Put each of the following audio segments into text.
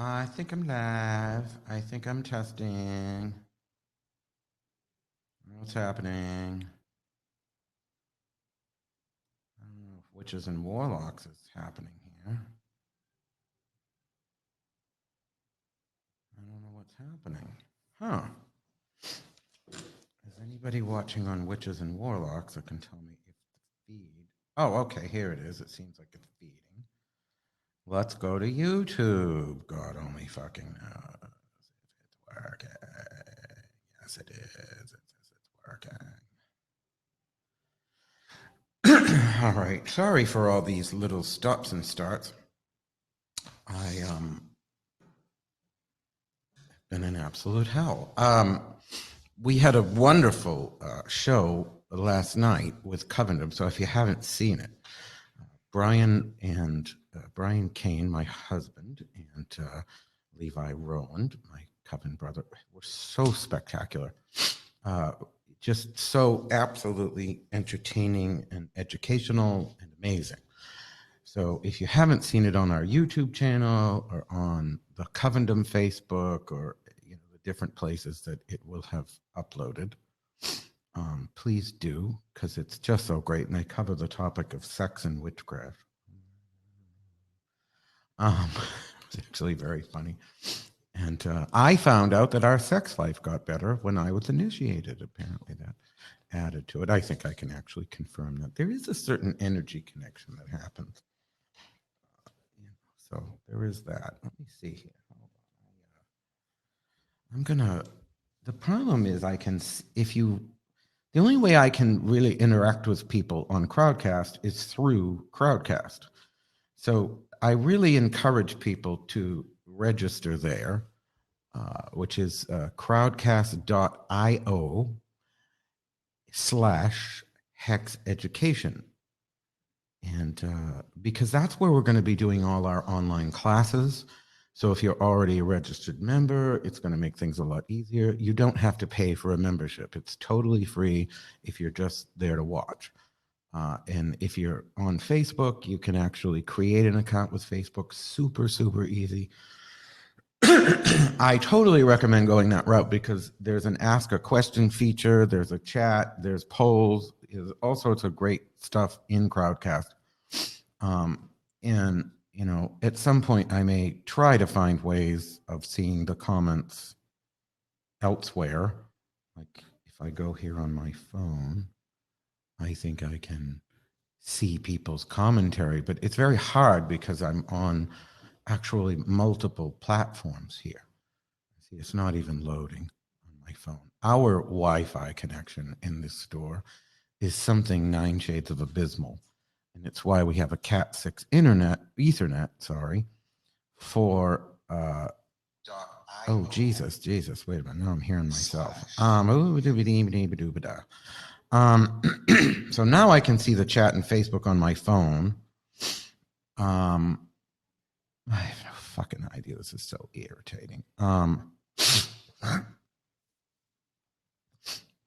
I think I'm live. I think I'm testing. What's happening? I don't know if witches and warlocks is happening here. I don't know what's happening. Huh. Is anybody watching on witches and warlocks that can tell me if the feed? Oh, okay, here it is. It seems like it's feeding. Let's go to YouTube. God only fucking knows if it's working. Yes, it is. It's working. All right. Sorry for all these little stops and starts. I been an absolute hell. We had a wonderful show last night with Covendom. So if you haven't seen it, Brian Kane, my husband, and Levi Rowland, my coven brother, were so spectacular. Just so absolutely entertaining and educational and amazing. So if you haven't seen it on our YouTube channel or on the Covendom Facebook or the different places that it will have uploaded, please do, because it's just so great. And they cover the topic of sex and witchcraft. It's actually very funny. And I found out that our sex life got better when I was initiated. Apparently that added to it. I think I can actually confirm that there is a certain energy connection that happens. So there is that. Let me see here. The problem is the only way I can really interact with people on Crowdcast is through Crowdcast. So I really encourage people to register there, which is crowdcast.io/hex education. And because that's where we're going to be doing all our online classes. So if you're already a registered member, it's going to make things a lot easier. You don't have to pay for a membership. It's totally free if you're just there to watch. And if you're on Facebook, you can actually create an account with Facebook. Super, super easy. I totally recommend going that route because there's an ask a question feature, there's a chat, there's polls, there's all sorts of great stuff in Crowdcast. And at some point I may try to find ways of seeing the comments elsewhere. Like if I go here on my phone, I think I can see people's commentary, but it's very hard because I'm on actually multiple platforms here. See, it's not even loading on my phone. Our Wi-Fi connection in this store is something 9 shades of abysmal. And it's why we have a Cat 6 Ethernet, for oh Jesus, wait a minute, now I'm hearing myself. So now I can see the chat and Facebook on my phone. I have no fucking idea. This is so irritating.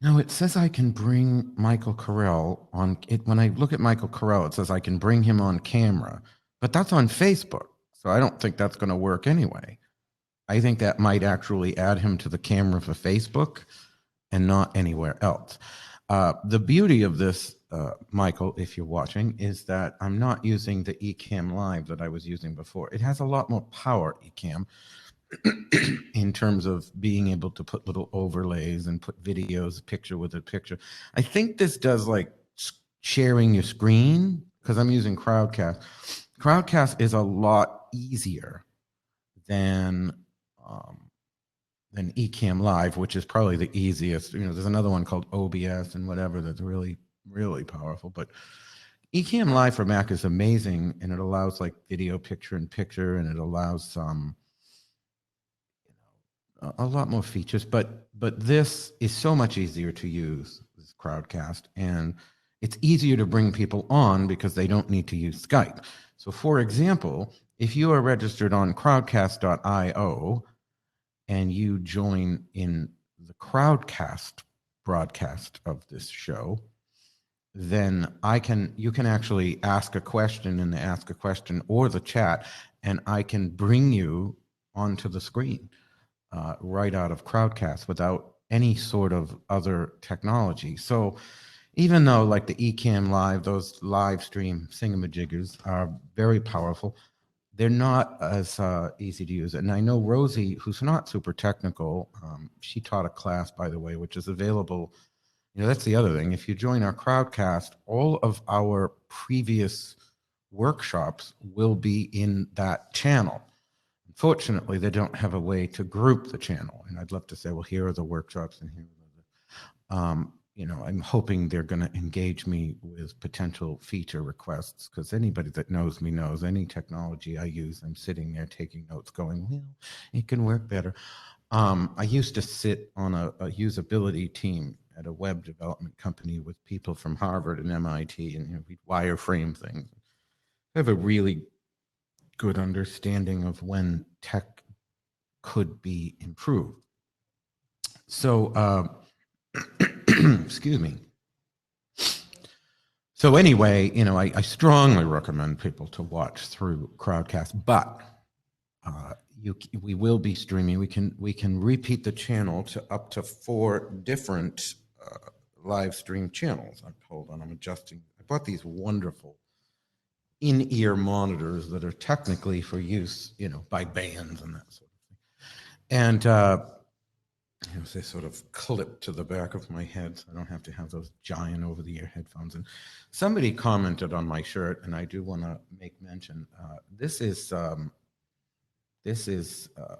No, it says I can bring Michael Carell on it. When I look at Michael Carell, it says I can bring him on camera, but that's on Facebook. So I don't think that's going to work anyway. I think that might actually add him to the camera for Facebook and not anywhere else. The beauty of this, Michael, if you're watching, is that I'm not using the Ecamm Live that I was using before. It has a lot more power, Ecamm, in terms of being able to put little overlays and put videos, picture with a picture. I think this does like sharing your screen because I'm using Crowdcast. Crowdcast is a lot easier than Ecamm Live, which is probably the easiest. There's another one called OBS and whatever that's really, really powerful. But Ecamm Live for Mac is amazing, and it allows like video, picture in picture, and it allows some a lot more features. But this is so much easier to use, this Crowdcast, and it's easier to bring people on because they don't need to use Skype. So, for example, if you are registered on crowdcast.io and you join in the Crowdcast broadcast of this show, then you can actually ask a question in the Ask a Question or the chat, and I can bring you onto the screen right out of Crowdcast without any sort of other technology. So even though like the Ecamm Live, those live stream thingamajiggers are very powerful, they're not as easy to use. And I know Rosie, who's not super technical, she taught a class, by the way, which is available. You know, that's the other thing. If you join our Crowdcast, all of our previous workshops will be in that channel. Unfortunately, they don't have a way to group the channel. And I'd love to say, well, here are the workshops and here are the, you know, I'm hoping they're going to engage me with potential feature requests, because anybody that knows me knows any technology I use, I'm sitting there taking notes going, well, it can work better. I used to sit on a usability team at a web development company with people from Harvard and MIT, and you know, we'd wireframe things. I have a really good understanding of when tech could be improved. So, excuse me. So anyway, you know, I strongly recommend people to watch through Crowdcast, but we will be streaming. We can repeat the channel to up to 4 different live stream channels. Hold on, I'm adjusting. I bought these wonderful in-ear monitors that are technically for use, you know, by bands and that sort of thing. And they sort of clip to the back of my head, so I don't have to have those giant over-the-ear headphones. And somebody commented on my shirt, and I do want to make mention. This is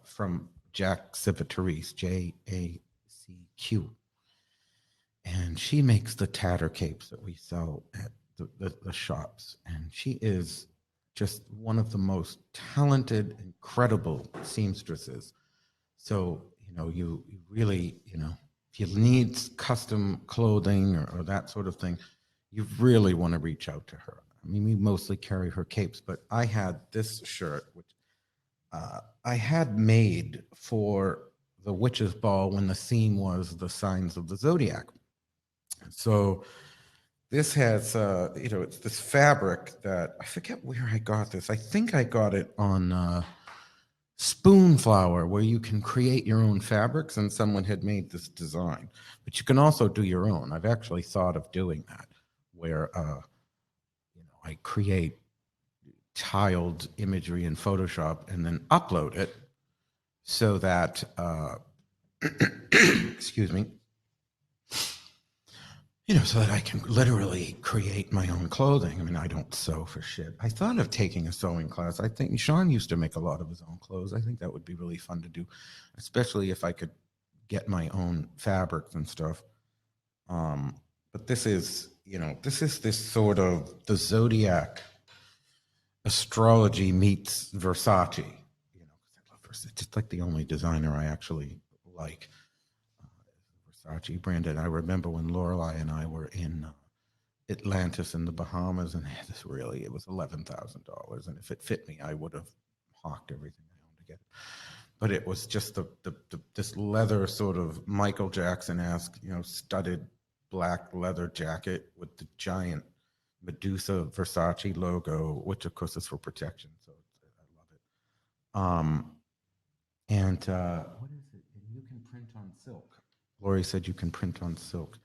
from Jack Civitarese, Jacq, and she makes the tatter capes that we sell at the shops, and she is just one of the most talented, incredible seamstresses. So, you know, you really, you know, if you need custom clothing or that sort of thing, you really want to reach out to her. I mean, we mostly carry her capes, but I had this shirt, which I had made for the Witch's Ball when the theme was the signs of the zodiac. So this has, you know, it's this fabric that I forget where I got this. I think I got it on Spoonflower, where you can create your own fabrics, and someone had made this design. But you can also do your own. I've actually thought of doing that, where you know, I create tiled imagery in Photoshop and then upload it so that excuse me, you know, so that I can literally create my own clothing. I mean, I don't sew for shit. I thought of taking a sewing class. I think Sean used to make a lot of his own clothes. I think that would be really fun to do, especially if I could get my own fabrics and stuff. But this is, you know, this sort of the zodiac astrology meets Versace. You know, because I love Versace. It's just like the only designer I actually like. Versace branded. I remember when Lorelei and I were in Atlantis in the Bahamas, and this really, it was $11,000, and if it fit me, I would have hawked everything I owned to get it. But it was just this leather sort of Michael Jackson-esque, you know, studded black leather jacket with the giant Medusa Versace logo, which of course is for protection. So I love it. And what is it? You can print on silk. Lori said you can print on silk.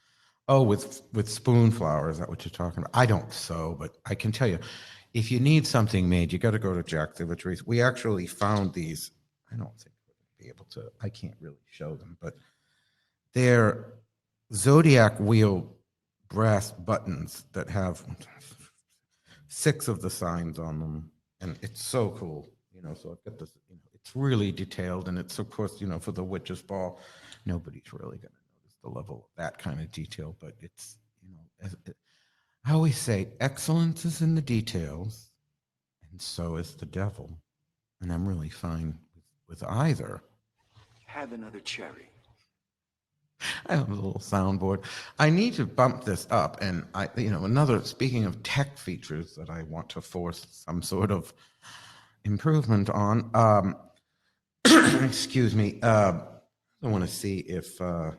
Oh, with Spoonflower, is that what you're talking about? I don't sew, but I can tell you, if you need something made, you got to go to Jack Civitarese. We actually found these. I don't think we'll be able to. I can't really show them, but they're zodiac wheel brass buttons that have 6 of the signs on them, and it's so cool. You know, so I've got this. You know, it's really detailed, and it's of course, you know, for the Witch's Ball, nobody's really going to notice the level of that kind of detail, but it's, you know, I always say, excellence is in the details, and so is the devil, and I'm really fine with either. Have another cherry. I have a little soundboard. I need to bump this up, and I, you know, speaking of tech features that I want to force some sort of improvement on. Excuse me. I want to see if our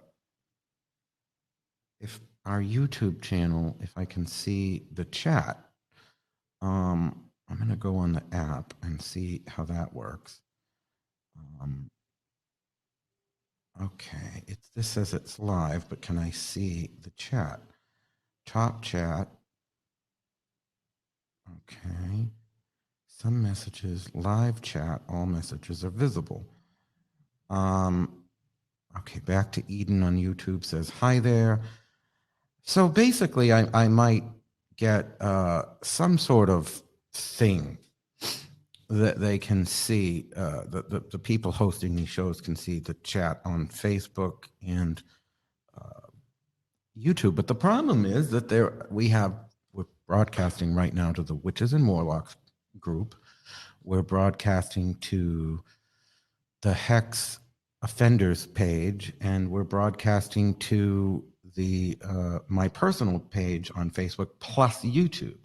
YouTube channel, if I can see the chat. I'm going to go on the app and see how that works. Okay, this says it's live, but can I see the chat? Top chat. Okay. Some messages, live chat, all messages are visible. Okay, back to Eden on YouTube says, hi there. So basically, I might get some sort of thing that they can see, the people hosting these shows can see the chat on Facebook and YouTube. But the problem is that we're broadcasting right now to the Witches and Warlocks group. We're broadcasting to the Hex offenders page, and we're broadcasting to the my personal page on Facebook plus YouTube.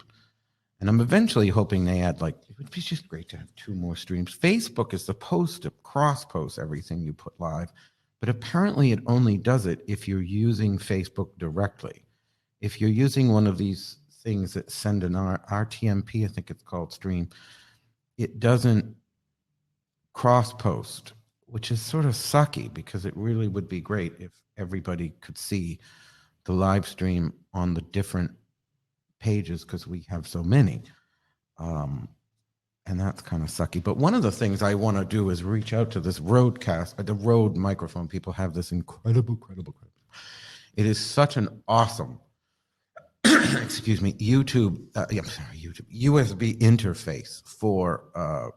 And I'm eventually hoping they add, like, it would be just great to have 2 more streams. Facebook is supposed to cross post everything you put live, but apparently it only does it if you're using Facebook directly. If you're using one of these things that send an RTMP, I think it's called stream, it doesn't cross post, which is sort of sucky because it really would be great if everybody could see the live stream on the different pages because we have so many. And that's kind of sucky. But one of the things I want to do is reach out to this Rodecaster, the Rode microphone. People have this incredible. It is such an awesome, excuse me, YouTube USB interface for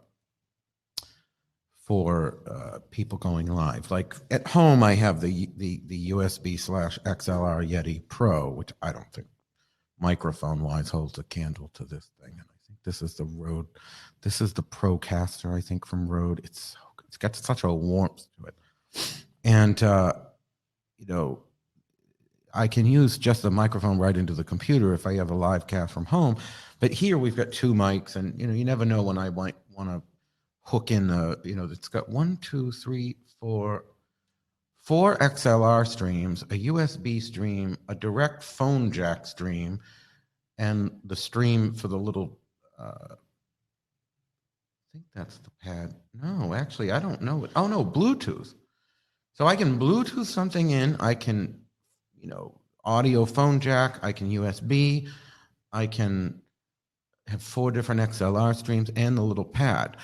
people going live. Like at home, I have the USB/XLR Yeti Pro, which I don't think microphone wise holds a candle to this thing. And I think this is the Rode. This is the Procaster, I think, from Rode. It's got such a warmth to it. And, I can use just the microphone right into the computer if I have a live cast from home. But here we've got 2 mics, and, you never know when I might want to hook in it's got 4 XLR streams, a USB stream, a direct phone jack stream, and the stream for the little, I think that's the pad. No, actually, I don't know. Oh, no, Bluetooth. So I can Bluetooth something in. I can, audio phone jack. I can USB. I can have 4 different XLR streams and the little pad.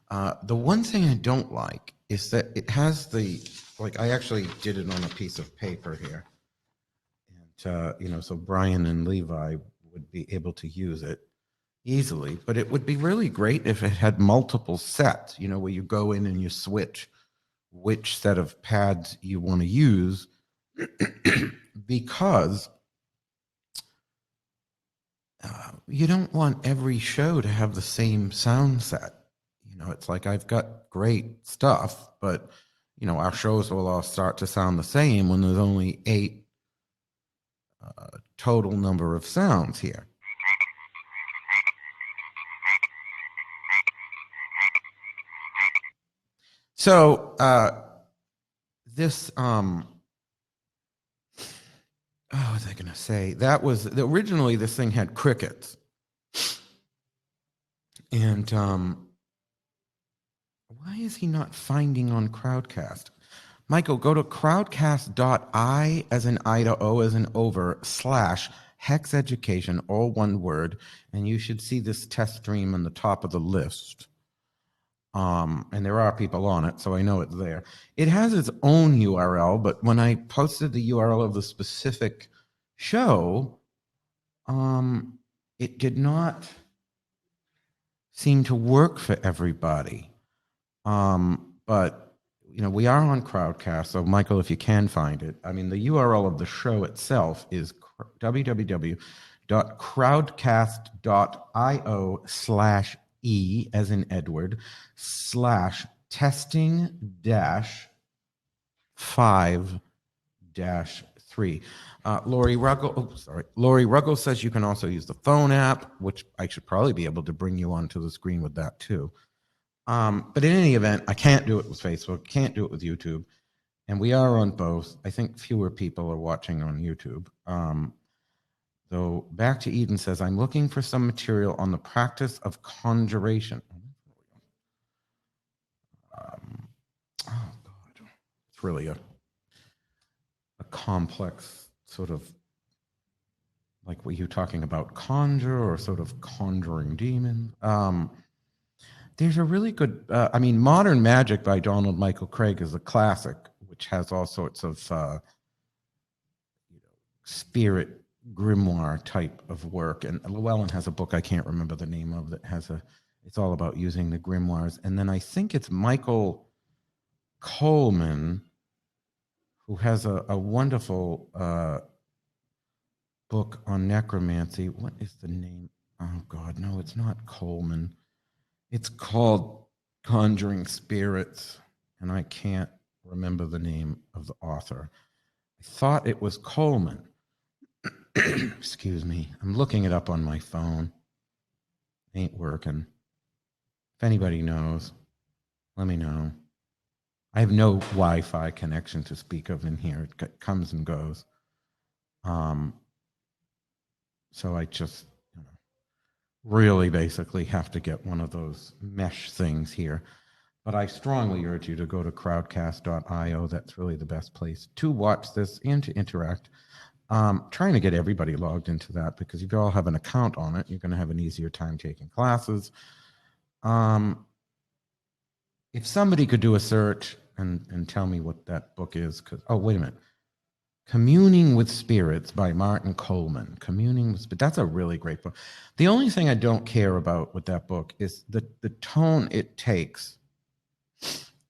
The one thing I don't like is that it has I actually did it on a piece of paper here. And, so Brian and Levi would be able to use it easily, but it would be really great if it had multiple sets, where you go in and you switch which set of pads you want to use because you don't want every show to have the same sound set. It's like I've got great stuff, but our shows will all start to sound the same when there's only 8 total number of sounds here. So this what was I going to say? That was originally this thing had crickets, and why is he not finding on Crowdcast? Michael, go to crowdcast.I as in Ida, O as in over, / Hex Education, all one word, and you should see this test stream on the top of the list. And there are people on it, so I know it's there. It has its own URL, but when I posted the URL of the specific show, it did not seem to work for everybody. But we are on Crowdcast, so Michael, if you can find it, I mean, the URL of the show itself is www.crowdcast.io/E as in Edward /testing-5-3. Lori Ruggles says you can also use the phone app, which I should probably be able to bring you onto the screen with that too. But in any event, I can't do it with Facebook, can't do it with YouTube, and we are on both. I think fewer people are watching on YouTube. Though Back to Eden says, I'm looking for some material on the practice of conjuration. It's really a complex sort of like what you're talking about, conjure or sort of conjuring demon. There's a really good, Modern Magic by Donald Michael Craig is a classic, which has all sorts of spirit grimoire type of work. And Llewellyn has a book I can't remember the name of that has it's all about using the grimoires. And then I think it's Michael Coleman who has a wonderful book on necromancy. What is the name? Oh God, no, it's not Coleman. It's called Conjuring Spirits, and I can't remember the name of the author. I thought it was Coleman. Excuse me. I'm looking it up on my phone. Ain't working. If anybody knows, let me know. I have no Wi-Fi connection to speak of in here. It comes and goes. So I just really basically have to get one of those mesh things here. But I strongly urge you to go to crowdcast.io. That's really the best place to watch this and to interact. Trying to get everybody logged into that, because if you all have an account on it, you're going to have an easier time taking classes. If somebody could do a search and tell me what that book is, because, oh, wait a minute. Communing with Spirits by Martin Coleman. Communing with Spirits. That's a really great book. The only thing I don't care about with that book is the tone it takes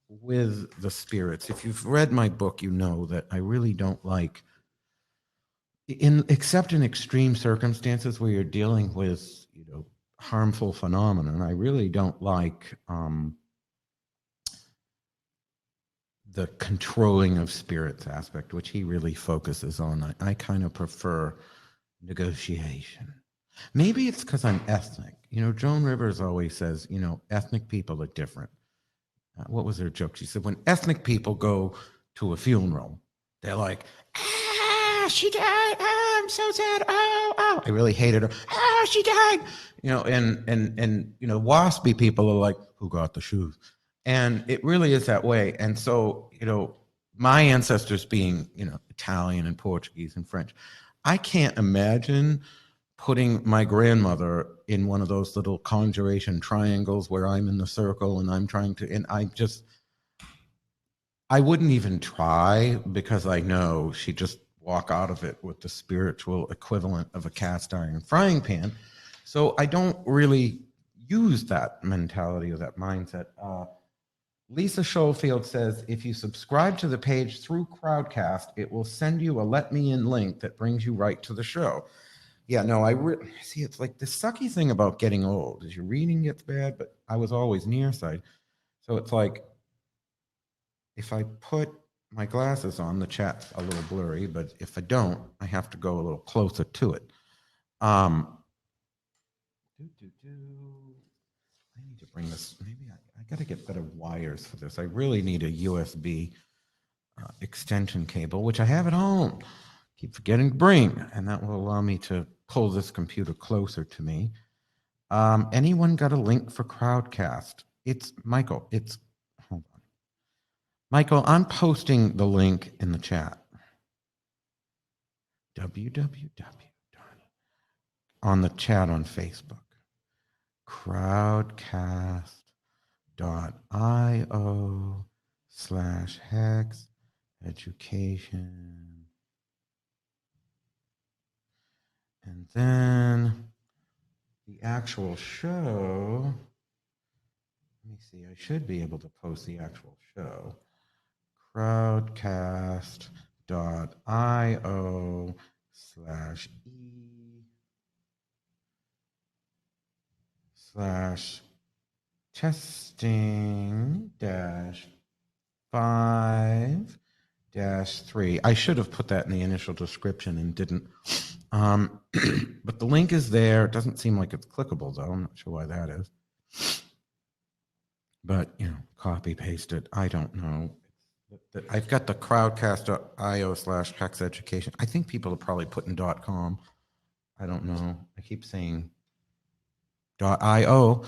with the spirits. If you've read my book, you know that I really don't like, except in extreme circumstances where you're dealing with, harmful phenomena, I really don't like the controlling of spirits aspect, which he really focuses on. I kind of prefer negotiation. Maybe it's because I'm ethnic. Joan Rivers always says, ethnic people are different. What was her joke? She said, when ethnic people go to a funeral, they're like, she died. Oh, I'm so sad. Oh. I really hated her. Oh, she died. And waspy people are like, who got the shoes? And it really is that way. And so, my ancestors being, Italian and Portuguese and French, I can't imagine putting my grandmother in one of those little conjuration triangles where I'm in the circle and I'm trying to, and I wouldn't even try, because I know she'd just walk out of it with the spiritual equivalent of a cast iron frying pan. So I don't really use that mentality or that mindset. Lisa Schofield says, if you subscribe to the page through Crowdcast, it will send you a let me in link that brings you right to the show. Yeah, no, see, it's like the sucky thing about getting old is your reading gets bad, but I was always nearsighted. So it's like, if I put my glasses on, the chat's a little blurry, but if I don't, I have to go a little closer to it. I need to bring this, maybe I got to get better wires for this. I really need a USB extension cable, which I have at home. Keep forgetting to bring, and that will allow me to pull this computer closer to me. Anyone got a link for Crowdcast? It's Michael. Hold on. Michael, I'm posting the link in the chat. www. On the chat on Facebook. Crowdcast.io/hex education. And then the actual show, let me see, I should be able to post the actual show. crowdcast.io/testing-5-3. I should have put that in the initial description and didn't. But the link is there. It doesn't seem like it's clickable, though. I'm not sure why that is. But, copy, paste it. I don't know. I've got the crowdcast.io/hex education. I think people are probably putting .com. I don't know. I keep saying .io.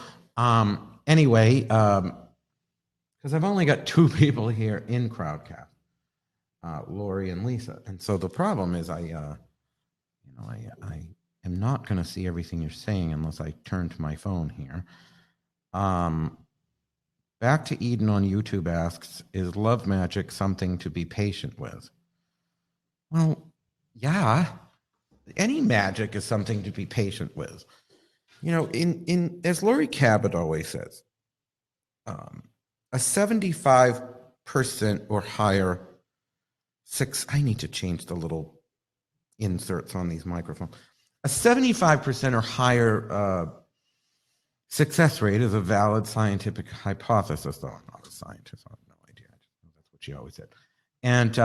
Anyway, because I've only got 2 people here in Crowdcast. Lori and Lisa. And so the problem is I am not going to see everything you're saying unless I turn to my phone here. Back to Eden on YouTube asks, is love magic something to be patient with? Well, yeah, any magic is something to be patient with. You know, in as Laurie Cabot always says, a 75% or higher I need to change the little inserts on these microphones. A 75% or higher success rate is a valid scientific hypothesis, though I'm not a scientist. I have no idea. That's what she always said. And,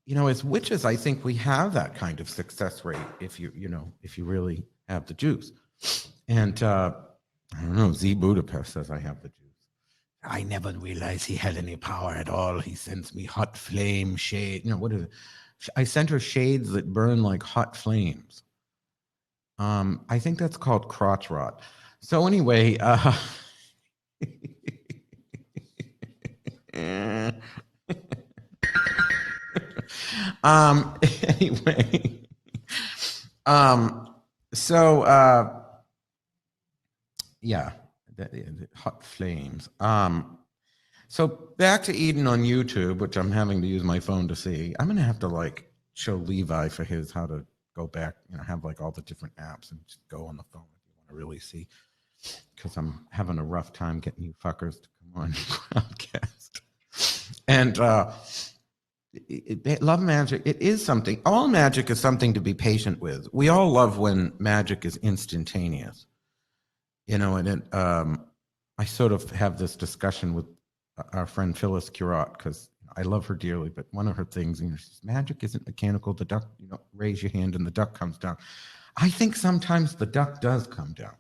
you know, as witches, I think we have that kind of success rate if you really have the juice. And I don't know, Z Budapest says I have the juice. I never realized he had any power at all. He sends me hot flame shade. You know, what is it? I sent her shades that burn like hot flames. I think that's called crotch rot. So anyway, anyway, so yeah, the hot flames. So back to Eden on YouTube, which I'm having to use my phone to see. I'm gonna have to like show Levi for his how to go back, you know, have like all the different apps and just go on the phone if you want to really see, because I'm having a rough time getting you fuckers to come on Crowdcast. And love magic, it is something. All magic is something to be patient with. We all love when magic is instantaneous, you know. And I sort of have this discussion with our friend Phyllis Curott, because I love her dearly, but one of her things, you know, she says, magic isn't mechanical. The duck, you know, raise your hand and the duck comes down. I think sometimes the duck does come down.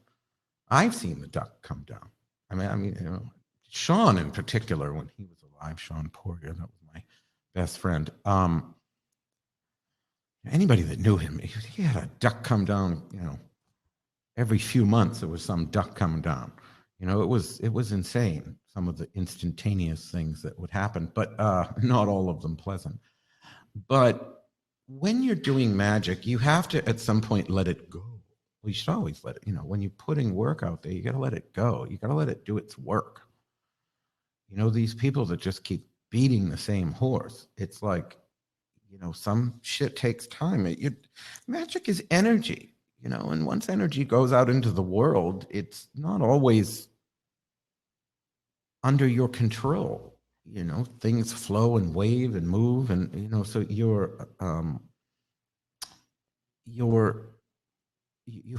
I've seen the duck come down. I mean, you know, Sean in particular, when he was alive, Sean Poirier, that was my best friend. Anybody that knew him, he had a duck come down, you know, every few months there was some duck coming down. You know, it was insane, some of the instantaneous things that would happen, but not all of them pleasant. But when you're doing magic, you have to at some point let it go. Well, you should always let it, you know, when you're putting work out there, you got to let it go. You got to let it do its work. You know, these people that just keep beating the same horse, it's like, you know, some shit takes time. Magic is energy, you know, and once energy goes out into the world, it's not always under your control. You know, things flow and wave and move, and you know, so you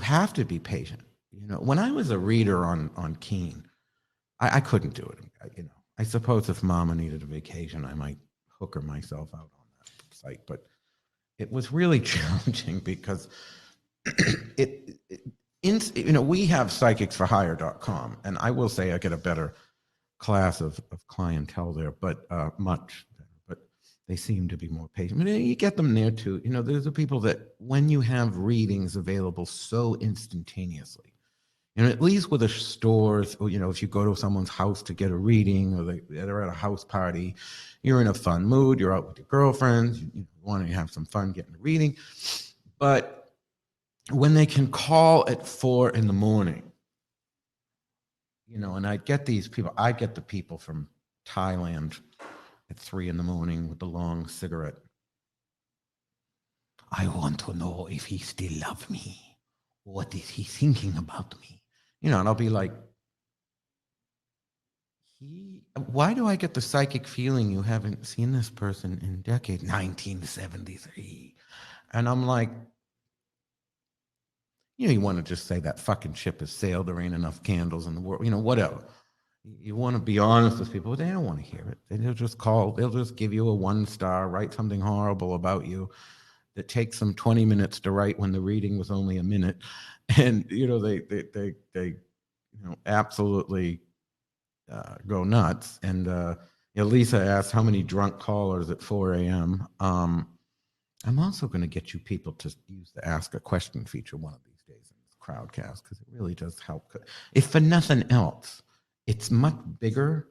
have to be patient. You know, when I was a reader on Keen, I couldn't do it. You know, I suppose if Mama needed a vacation, I might hooker myself out on that site, but it was really challenging because you know, we have psychicsforhire.com, and I will say I get a better class of clientele there, but much better. But they seem to be more patient. I mean, you get them there too. You know, there's the people that when you have readings available so instantaneously, you know, at least with the stores, or, you know, if you go to someone's house to get a reading, or they're at a house party, you're in a fun mood, you're out with your girlfriends, you want to have some fun getting a reading. But when they can call at 4 a.m, you know, and I get these people, I get the people from Thailand at 3 a.m. with the long cigarette. I want to know if he still loves me. What is he thinking about me? You know, and I'll be like, why do I get the psychic feeling you haven't seen this person in decades? 1973. And I'm like, you know, you want to just say that fucking ship has sailed. There ain't enough candles in the world, you know, whatever. You want to be honest with people, but they don't want to hear it. They'll just they'll just give you a 1-star, write something horrible about you that takes them 20 minutes to write when the reading was only a minute. And, you know, they you know, absolutely go nuts. And you know, Lisa asked how many drunk callers at 4 a.m. I'm also going to get you people to use the ask a question feature one of these days in this Crowdcast, because it really does help. If for nothing else, it's much bigger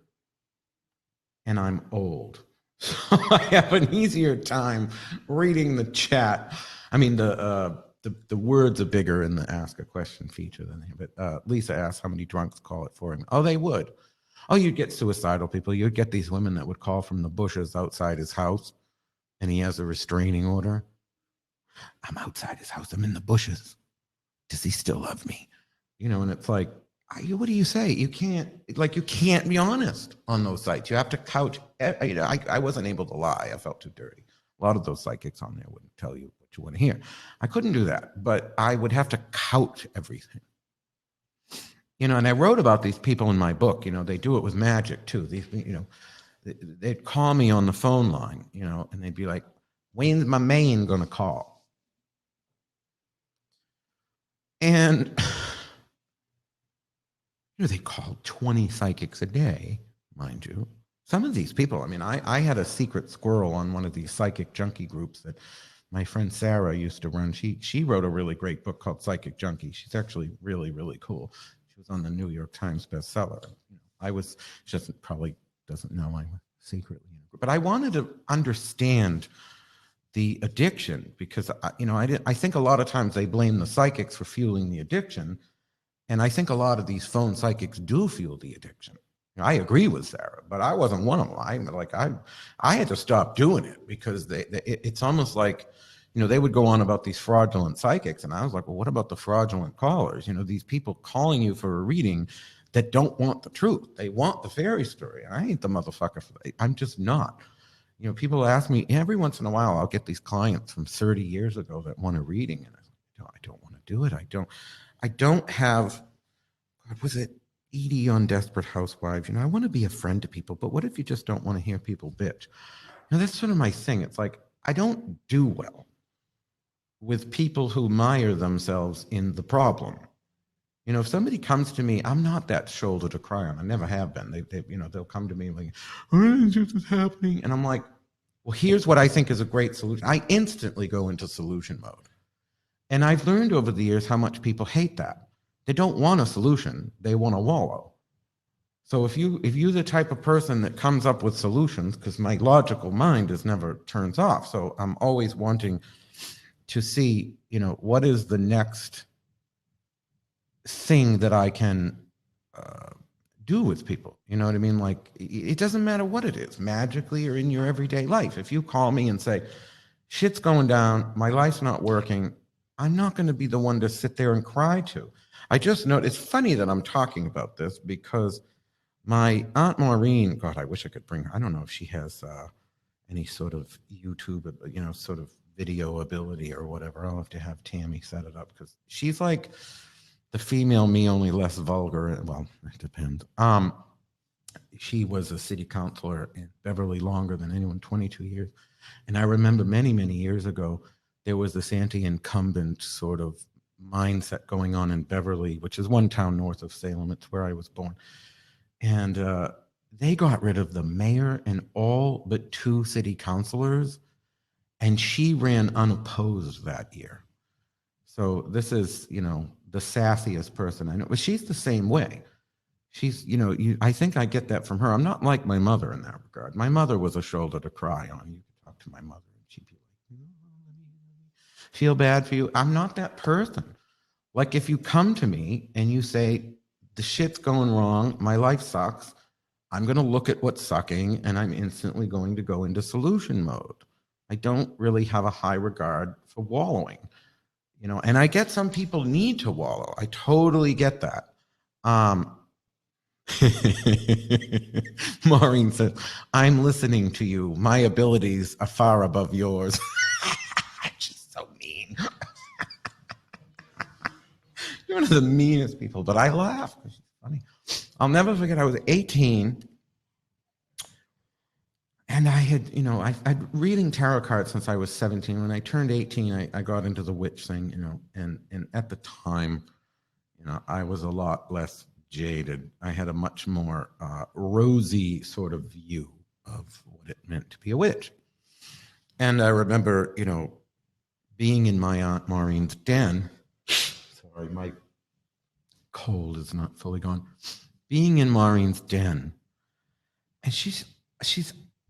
and I'm old. So I have an easier time reading the chat. I mean, the words are bigger in the ask a question feature than they. But Lisa asked how many drunks call it for him. Oh, they would. Oh, you'd get suicidal people. You'd get these women that would call from the bushes outside his house, and he has a restraining order. I'm outside his house. I'm in the bushes. Does he still love me? You know, and it's like, what do you say? You can't be honest on those sites. You have to couch. I wasn't able to lie. I felt too dirty. A lot of those psychics on there wouldn't tell you what you want to hear. I couldn't do that, but I would have to couch everything. You know, and I wrote about these people in my book. You know, they do it with magic too. These, you know, they'd call me on the phone line, you know, and they'd be like, when's my man going to call? And, you know, they called 20 psychics a day, mind you. Some of these people, I mean, I had a secret squirrel on one of these psychic junkie groups that my friend Sarah used to run. She wrote a really great book called Psychic Junkie. She's actually really, really cool. She was on the New York Times bestseller. She probably doesn't know I was secretly in a group. But I wanted to understand the addiction because, I think a lot of times they blame the psychics for fueling the addiction. And I think a lot of these phone psychics do fuel the addiction. I agree with Sarah, but I wasn't one of them. I had to stop doing it because it's almost like, you know, they would go on about these fraudulent psychics. And I was like, well, what about the fraudulent callers? You know, these people calling you for a reading that don't want the truth. They want the fairy story. And I ain't the motherfucker for that. I'm just not. You know, people ask me every once in a while, I'll get these clients from 30 years ago that want a reading. And I don't want to do it. I don't have, God, was it Edie on Desperate Housewives? You know, I want to be a friend to people, but what if you just don't want to hear people bitch? You know, that's sort of my thing. It's like, I don't do well with people who mire themselves in the problem. You know, if somebody comes to me, I'm not that shoulder to cry on. I never have been. They'll come to me like, what is happening? And I'm like, well, here's what I think is a great solution. I instantly go into solution mode. And I've learned over the years how much people hate that. They don't want a solution. They want to wallow. So if you're the type of person that comes up with solutions, because my logical mind is never turns off. So I'm always wanting to see, you know, what is the next thing that I can do with people. You know what I mean? Like, it doesn't matter what it is, magically or in your everyday life. If you call me and say, shit's going down, my life's not working, I'm not going to be the one to sit there and cry to. I just know it's funny that I'm talking about this because my Aunt Maureen, God, I wish I could bring her. I don't know if she has any sort of YouTube, you know, sort of video ability or whatever. I'll have to have Tammy set it up because she's like the female me, only less vulgar. Well, it depends. She was a city councilor in Beverly longer than anyone, 22 years. And I remember many, many years ago, there was this anti-incumbent sort of mindset going on in Beverly, which is one town north of Salem. It's where I was born. And they got rid of the mayor and all but 2 city councilors. And she ran unopposed that year. So this is, you know, the sassiest person I know. But she's the same way. She's, you know, I think I get that from her. I'm not like my mother in that regard. My mother was a shoulder to cry on. You could talk to my mother and she'd be like, feel bad for you. I'm not that person. Like, if you come to me and you say, the shit's going wrong, my life sucks, I'm going to look at what's sucking and I'm instantly going to go into solution mode. I don't really have a high regard for wallowing, you know, and I get some people need to wallow. I totally get that. Maureen says, I'm listening to you. My abilities are far above yours. She's so mean. You're one of the meanest people, but I laugh because she's funny. I'll never forget, I was 18 and I had, you know, I'd reading tarot cards since I was 17. When I turned 18, I got into the witch thing, you know, and at the time, you know, I was a lot less jaded. I had a much more rosy sort of view of what it meant to be a witch. And I remember, you know, being in my Aunt Maureen's den. Sorry, my cold is not fully gone. Being in Maureen's den, and she's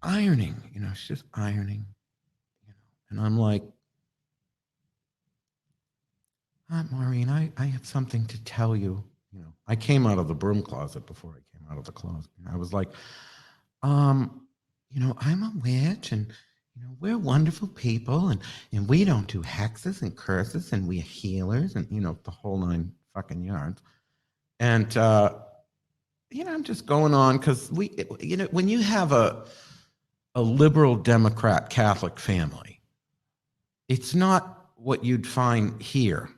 ironing, she's just ironing, and I'm like, Maureen, I have something to tell you. I came out of the broom closet before I came out of the closet. And I was like, um, I'm a witch and we're wonderful people and we don't do hexes and curses and we're healers and the whole nine fucking yards. And I'm just going on because when you have a liberal Democrat Catholic family, it's not what you'd find here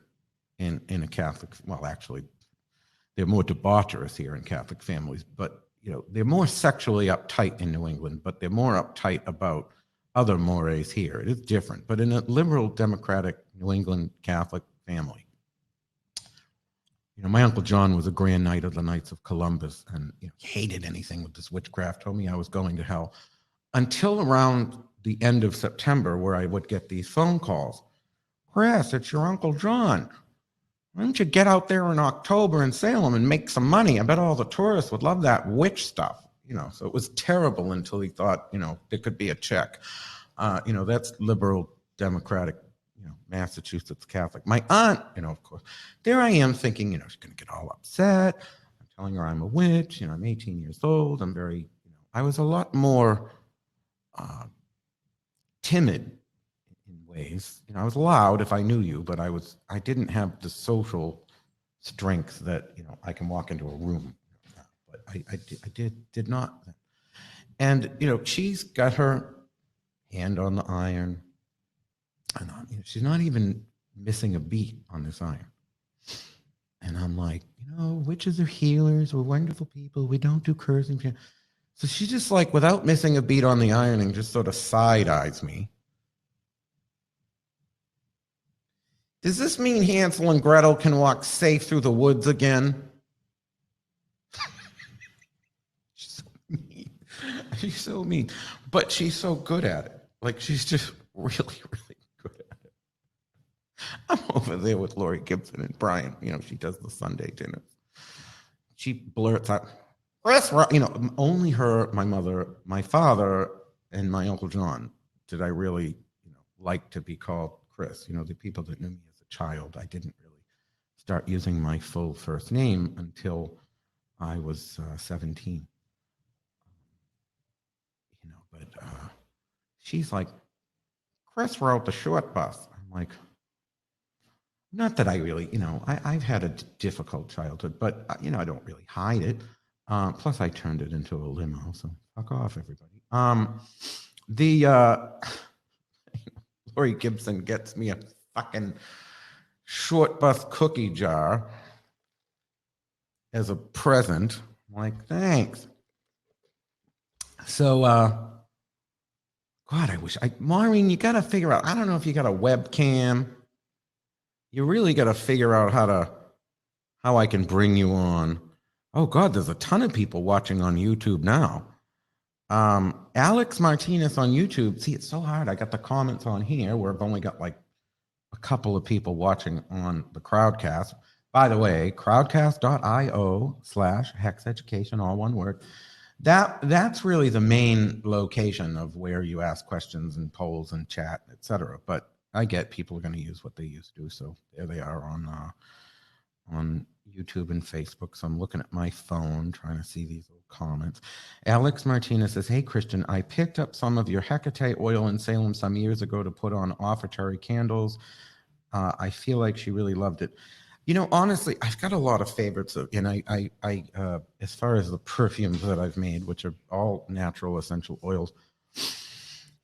in a Catholic. Well, actually, they're more debaucherous here in Catholic families, but they're more sexually uptight in New England, but they're more uptight about other mores here. It is different, but in a liberal Democratic New England Catholic family, my Uncle John was a Grand Knight of the Knights of Columbus, and hated anything with this witchcraft. Told me I was going to hell until around the end of September, where I would get these phone calls. Chris, it's your Uncle John. Why don't you get out there in October in Salem and make some money? I bet all the tourists would love that witch stuff. So it was terrible until he thought, there could be a check. That's liberal Democratic, Massachusetts Catholic. My aunt, of course, there I am thinking, she's going to get all upset. I'm telling her I'm a witch. I'm 18 years old. I'm very, I was a lot more timid in ways. I was loud if I knew you, but I didn't have the social strength that I can walk into a room. But I did not. And she's got her hand on the iron, and she's not even missing a beat on this iron. And I'm like, witches are healers. We're wonderful people. We don't do cursing. So she just like, without missing a beat on the ironing, just sort of side eyes me. Does this mean Hansel and Gretel can walk safe through the woods again? She's so mean. She's so mean. But she's so good at it. Like, she's just really, really good at it. I'm over there with Lori Gibson and Brian. She does the Sunday dinners. She blurts out, Chris, only her, my mother, my father, and my Uncle John did I really, like to be called Chris. The people that knew me as a child, I didn't really start using my full first name until I was 17. But she's like, Chris rode the short bus. I'm like, not that I really, I've had a difficult childhood, but, I don't really hide it. Plus, I turned it into a limo, so fuck off, everybody. Lori Gibson gets me a fucking short bus cookie jar as a present. I'm like, thanks. So, God, I wish Maureen, you got to figure out, I don't know if you got a webcam. You really got to figure out how I can bring you on. Oh God, there's a ton of people watching on YouTube now. Alex Martinez on YouTube. See, it's so hard. I got the comments on here where I've only got like a couple of people watching on the Crowdcast. By the way, crowdcast.io/hexeducation, all one word. That's really the main location of where you ask questions and polls and chat, etc. But I get people are going to use what they used to. So there they are on YouTube and Facebook. So I'm looking at my phone trying to see these little comments. Alex Martinez says, hey, Christian, I picked up some of your Hecate oil in Salem some years ago to put on offertory candles. I feel like she really loved it. Honestly, I've got a lot of favorites. And I as far as the perfumes that I've made, which are all natural essential oils,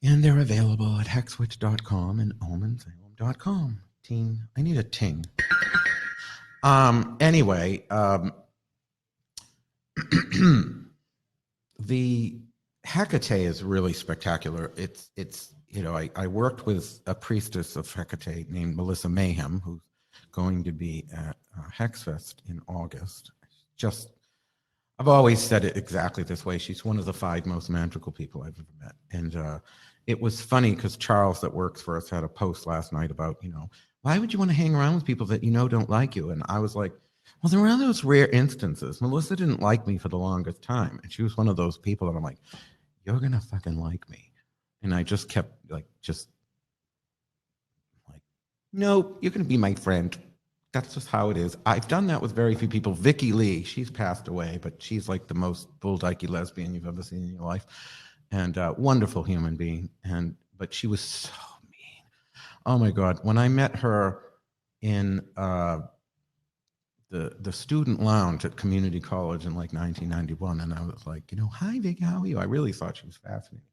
and they're available at hexwitch.com and omensalem.com. Ting. I need a ting. Anyway, the Hecate is really spectacular. It's I worked with a priestess of Hecate named Melissa Mayhem, who's going to be at Hexfest in August. I've always said it exactly this way. She's one of the 5 most magical people I've ever met. And it was funny because Charles that works for us had a post last night about, why would you want to hang around with people that don't like you? And I was like, well, there were those rare instances. Melissa didn't like me for the longest time. And she was one of those people that I'm like, you're going to fucking like me. And I just kept like, nope, you're going to be my friend. That's just how it is. I've done that with very few people. Vicky Lee, she's passed away, but she's like the most bulldykey lesbian you've ever seen in your life, and wonderful human being. But she was so mean. Oh my God! When I met her in the student lounge at community college in like 1991, and I was like, hi Vicky, how are you? I really thought she was fascinating.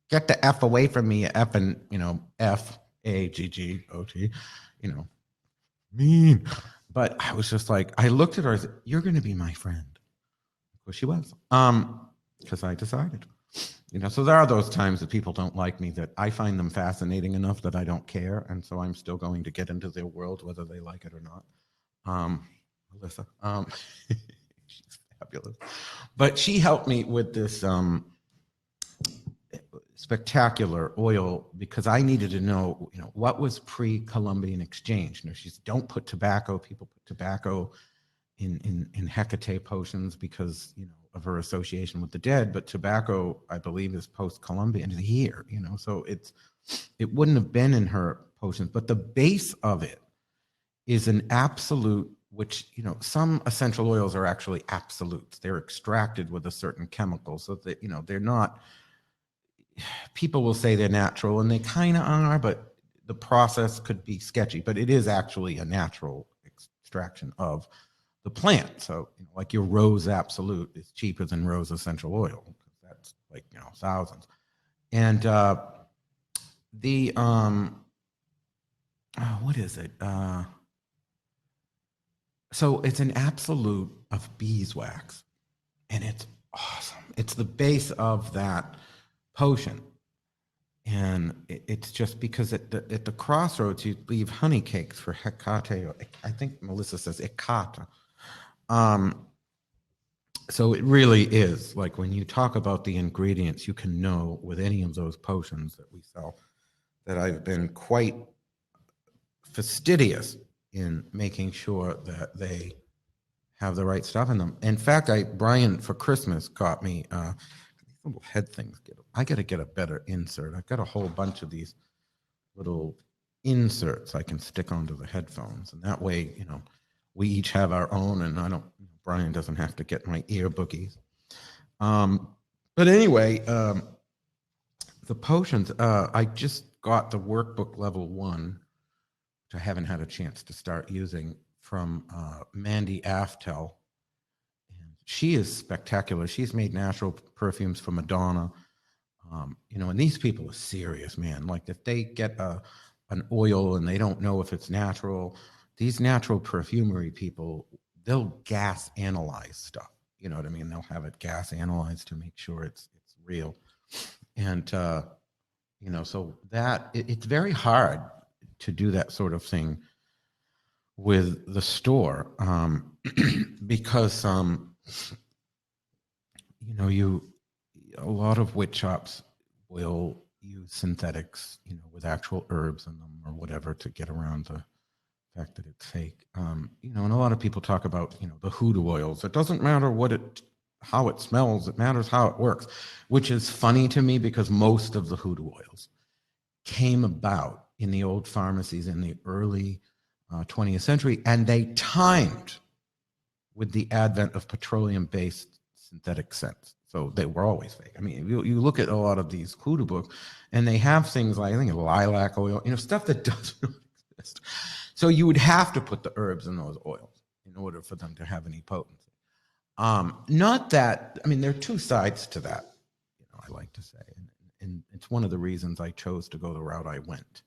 Get the F away from me, F and FAGGOT, mean. But I was just like, I looked at her, I said, you're going to be my friend. Of course she was. Because I decided. So there are those times that people don't like me that I find them fascinating enough that I don't care. And so I'm still going to get into their world, whether they like it or not. Melissa, she's fabulous. But she helped me with this spectacular oil because I needed to know, what was pre-Columbian exchange. She said, don't put tobacco. People put tobacco in Hecate potions because, of her association with the dead. But tobacco, I believe, is post-Columbian here, so it wouldn't have been in her potions. But the base of it is an absolute, which, some essential oils are actually absolutes. They're extracted with a certain chemical so that, they're not, people will say they're natural and they kind of are, but the process could be sketchy, but it is actually a natural extraction of the plant. So, like your rose absolute is cheaper than rose essential oil. That's like, thousands. And what is it? So it's an absolute of beeswax, and it's awesome. It's the base of that potion. And it's just because at the crossroads, you leave honey cakes for Hecate. I think Melissa says Hecate. So it really is like when you talk about the ingredients, you can know with any of those potions that we sell that I've been quite fastidious in making sure that they have the right stuff in them. In fact, Brian for Christmas got me little head things. I got to get a better insert. I've got a whole bunch of these little inserts I can stick onto the headphones, and that way, we each have our own, and Brian doesn't have to get my ear boogies. But anyway, the potions. I just got the workbook level 1, which I haven't had a chance to start using, from Mandy Aftel. She is spectacular. She's made natural perfumes for Madonna. And these people are serious, man. Like if they get an oil and they don't know if it's natural, these natural perfumery people, they'll gas analyze stuff. You know what I mean? They'll have it gas analyzed to make sure it's real. And, so that it's very hard to do that sort of thing with the store because, a lot of witch shops will use synthetics, with actual herbs in them or whatever to get around the fact that it's fake. And a lot of people talk about, the hoodoo oils. It doesn't matter how it smells. It matters how it works, which is funny to me because most of the hoodoo oils came about in the old pharmacies in the early 20th century, and they timed with the advent of petroleum-based synthetic scents. So they were always fake. I mean, you look at a lot of these hoodoo books, and they have things like, I think, lilac oil, stuff that doesn't exist. So you would have to put the herbs in those oils in order for them to have any potency. Not that, there are two sides to that, I like to say. And it's one of the reasons I chose to go the route I went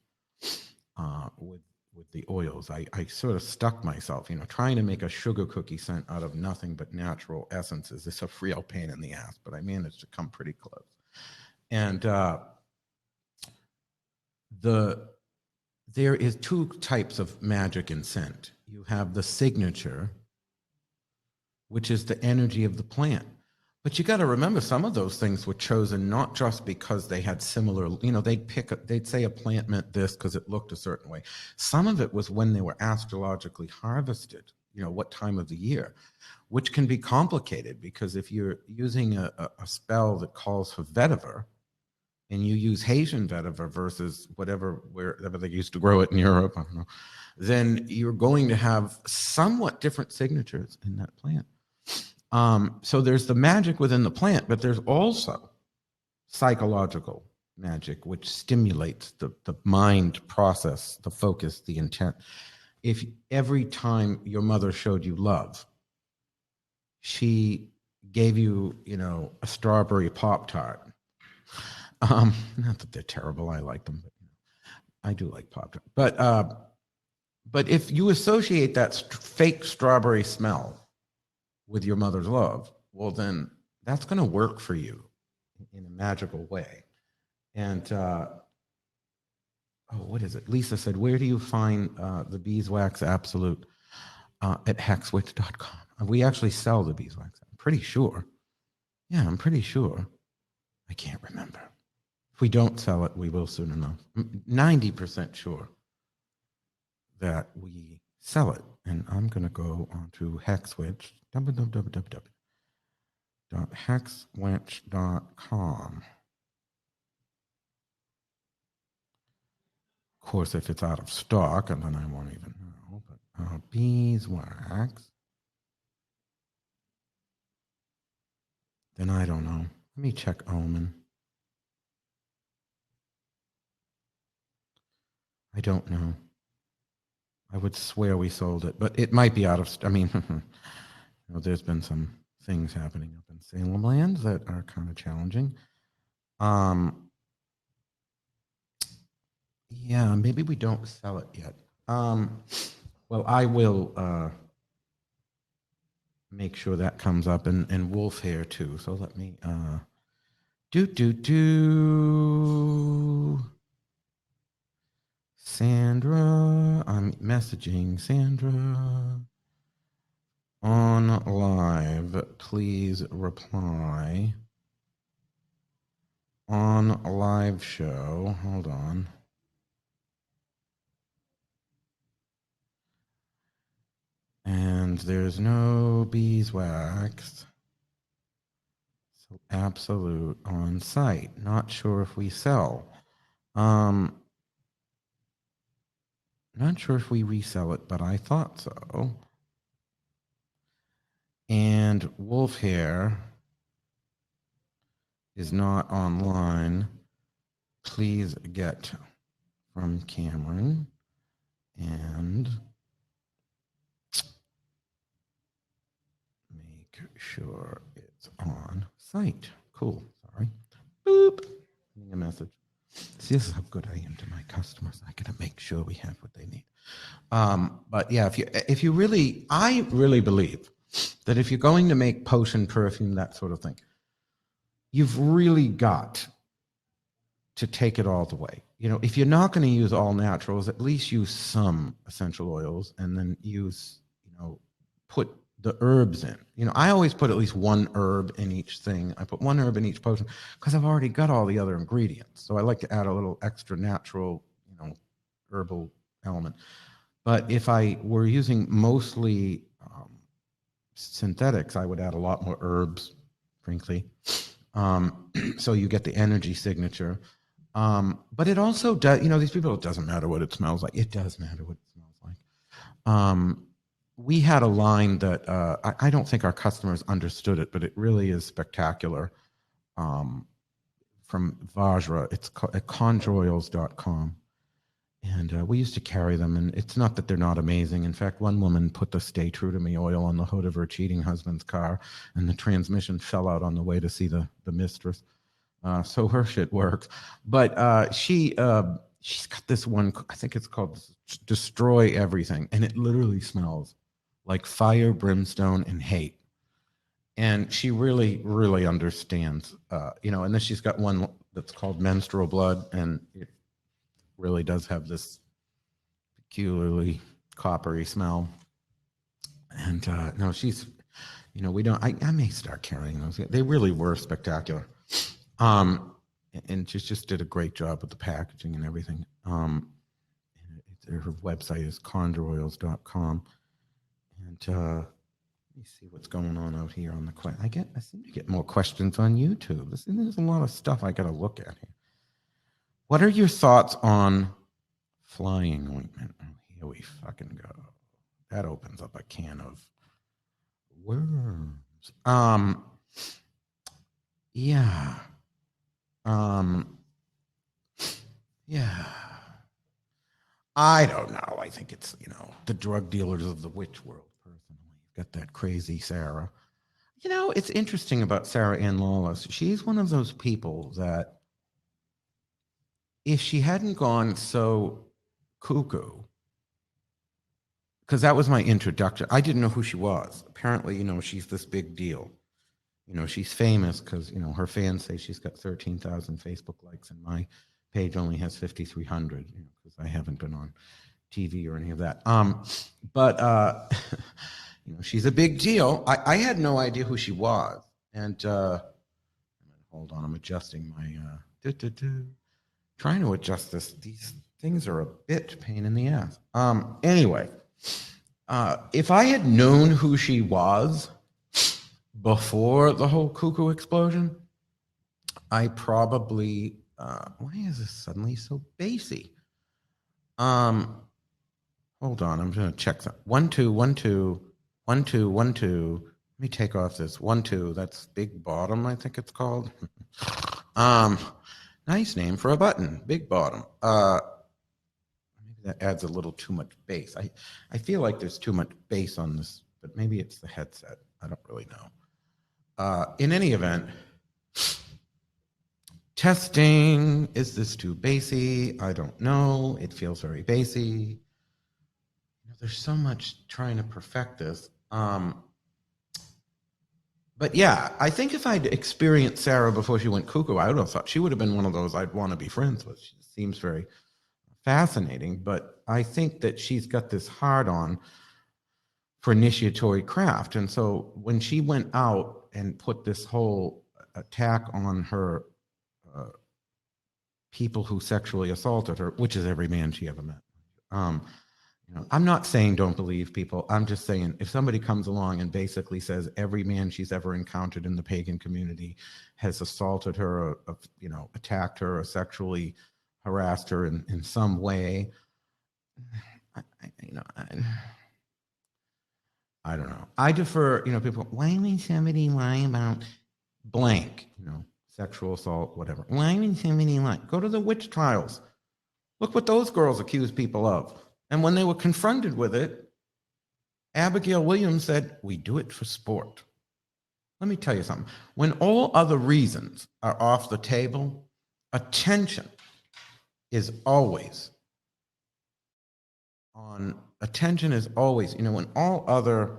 with the oils. I sort of stuck myself, trying to make a sugar cookie scent out of nothing but natural essences. It's a real pain in the ass, but I managed to come pretty close. And there is two types of magic and scent. You have the signature, which is the energy of the plant. But you got to remember, some of those things were chosen not just because they had similar, they'd say a plant meant this because it looked a certain way. Some of it was when they were astrologically harvested. what time of the year, which can be complicated because if you're using a spell that calls for vetiver and you use Haitian vetiver versus wherever they used to grow it in Europe, I don't know, then you're going to have somewhat different signatures in that plant. So there's the magic within the plant, but there's also psychological magic, which stimulates the mind process, the focus, the intent. If every time your mother showed you love, she gave you, a strawberry Pop-Tart. Not that they're terrible. I like them, but I do like Pop-Tart. But if you associate that fake strawberry smell with your mother's love, well, then that's going to work for you in a magical way. And what is it? Lisa said, where do you find the beeswax absolute? At hexwitch.com. We actually sell the beeswax. I'm pretty sure. Yeah, I'm pretty sure. I can't remember. If we don't sell it, we will soon enough. I'm 90% sure that we sell it. And I'm going to go on to Hexwitch, www.hexwitch.com. Of course, if it's out of stock, and then I won't even know. But beeswax. Then I don't know. Let me check Omen. I don't know. I would swear we sold it, but it might be out of. I mean, there's been some things happening up in Salem land that are kind of challenging. Yeah, maybe we don't sell it yet. Well, I will make sure that comes up, and wolf hair too. So let me Sandra, I'm messaging Sandra on live. Please reply on live show. Hold on. And there's no beeswax. So absolute on site. Not sure if we sell. Not sure if we resell it, but I thought so. And wolf hair is not online. Please get from Cameron and make sure it's on site. Cool. Sorry. Boop. Sending a message. See, this is how good I am to my customers. I gotta make sure we have what they need. But yeah, if you really, I really believe that if you're going to make potion, perfume, that sort of thing, you've really got to take it all the way. If you're not going to use all naturals, at least use some essential oils and then use, put the herbs in. I always put at least one herb in each thing. I put one herb in each potion because I've already got all the other ingredients. So I like to add a little extra natural, herbal element. But if I were using mostly synthetics, I would add a lot more herbs, frankly. So you get the energy signature. But it also does, these people, it doesn't matter what it smells like. It does matter what it smells like. We had a line that I don't think our customers understood it, but it really is spectacular. From Vajra, it's at conjuroils.com. And we used to carry them, and it's not that they're not amazing. In fact, one woman put the Stay True to Me oil on the hood of her cheating husband's car, and the transmission fell out on the way to see the mistress. So her shit works. But she's got this one, I think it's called Destroy Everything, and it literally smells like fire, brimstone, and hate. And she really, really understands, and then she's got one that's called Menstrual Blood, and it really does have this peculiarly coppery smell. And no, she's, we don't, I may start carrying those. They really were spectacular. And she just did a great job with the packaging and everything. Her website is conjuroils.com. And let me see what's going on out here on the I seem to get more questions on YouTube. There's a lot of stuff I got to look at here. What are your thoughts on flying ointment? Oh, here we fucking go. That opens up a can of worms. Yeah. Yeah. I don't know. I think it's, the drug dealers of the witch world, personally. You've got that crazy Sarah. It's interesting about Sarah Ann Lawless. She's one of those people that if she hadn't gone so cuckoo, because that was my introduction. I didn't know who she was. Apparently, she's this big deal. She's famous because, her fans say she's got 13,000 Facebook likes and my page only has 5,300, because I haven't been on TV or any of that. But she's a big deal. I had no idea who she was. And hold on, I'm adjusting my, trying to adjust this. These things are a bit pain in the ass. Anyway, if I had known who she was before the whole cuckoo explosion, I probably, why is this suddenly so bassy? Hold on, I'm going to check that. 1 2 1 2 1 2 1 2. Let me take off this 1 2. That's Big Bottom, I think it's called. Nice name for a button, Big Bottom. Maybe that adds a little too much bass. I feel like there's too much bass on this, but maybe it's the headset. I don't really know. In any event, testing. Is this too bassy? I don't know. It feels very bassy. There's so much trying to perfect this. But yeah, I think if I'd experienced Sarah before she went cuckoo, I would have thought she would have been one of those I'd want to be friends with. She seems very fascinating, but I think that she's got this hard on for initiatory craft. And so when she went out and put this whole attack on her people who sexually assaulted her, which is every man she ever met. I'm not saying don't believe people. I'm just saying if somebody comes along and basically says every man she's ever encountered in the pagan community has assaulted her, or attacked her, or sexually harassed her in some way, I don't know. I defer, people, why would somebody lie about blank, sexual assault, whatever. Why would somebody lie? Go to the witch trials. Look what those girls accused people of. And when they were confronted with it, Abigail Williams said, we do it for sport. Let me tell you something. When all other reasons are off the table, attention is always on. Attention is always, when all other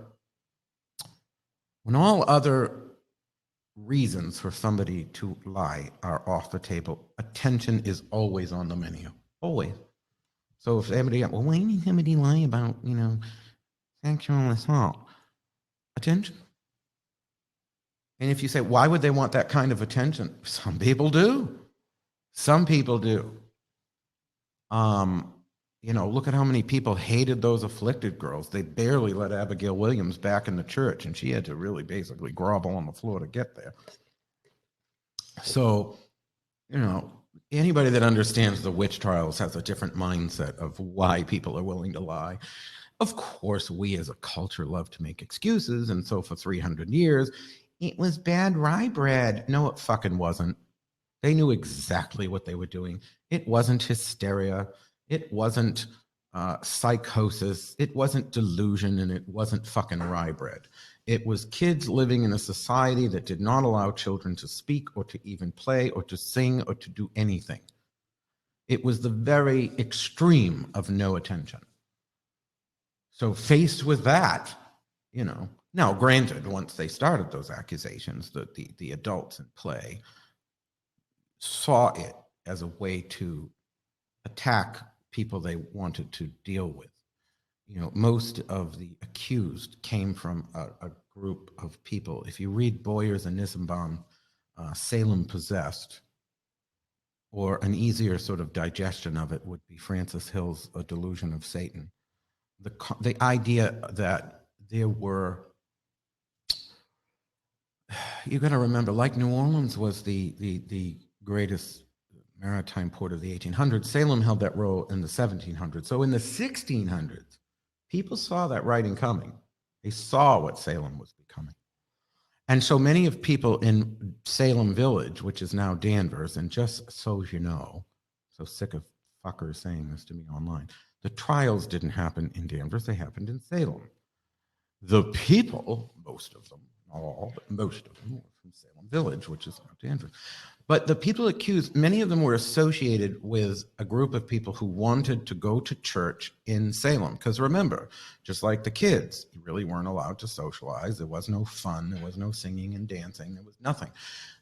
reasons for somebody to lie are off the table, attention is always on the menu. Always. So if somebody, well, why did somebody lie about, sexual assault? Attention. And if you say, why would they want that kind of attention? Some people do. Some people do. Look at how many people hated those afflicted girls. They barely let Abigail Williams back in the church, and she had to really basically grovel on the floor to get there. So, anybody that understands the witch trials has a different mindset of why people are willing to lie. Of course, we as a culture love to make excuses. And so for 300 years, it was bad rye bread. No, it fucking wasn't. They knew exactly what they were doing. It wasn't hysteria. It wasn't psychosis. It wasn't delusion. And it wasn't fucking rye bread. It was kids living in a society that did not allow children to speak or to even play or to sing or to do anything. It was the very extreme of no attention. So faced with that, now granted, once they started those accusations, the adults in play saw it as a way to attack people they wanted to deal with. Most of the accused came from a group of people. If you read Boyers and Nissenbaum, Salem Possessed, or an easier sort of digestion of it would be Francis Hill's A Delusion of Satan. The idea that there were, you got to remember, like New Orleans was the greatest maritime port of the 1800s, Salem held that role in the 1700s. So in the 1600s, people saw that writing coming. They saw what Salem was becoming. And so many of people in Salem Village, which is now Danvers, and just so you know, so sick of fuckers saying this to me online, the trials didn't happen in Danvers, they happened in Salem. The people, most of them, not all, but most of them were from Salem Village, which is now Danvers. But the people accused, many of them were associated with a group of people who wanted to go to church in Salem. Because remember, just like the kids, you really weren't allowed to socialize. There was no fun. There was no singing and dancing. There was nothing.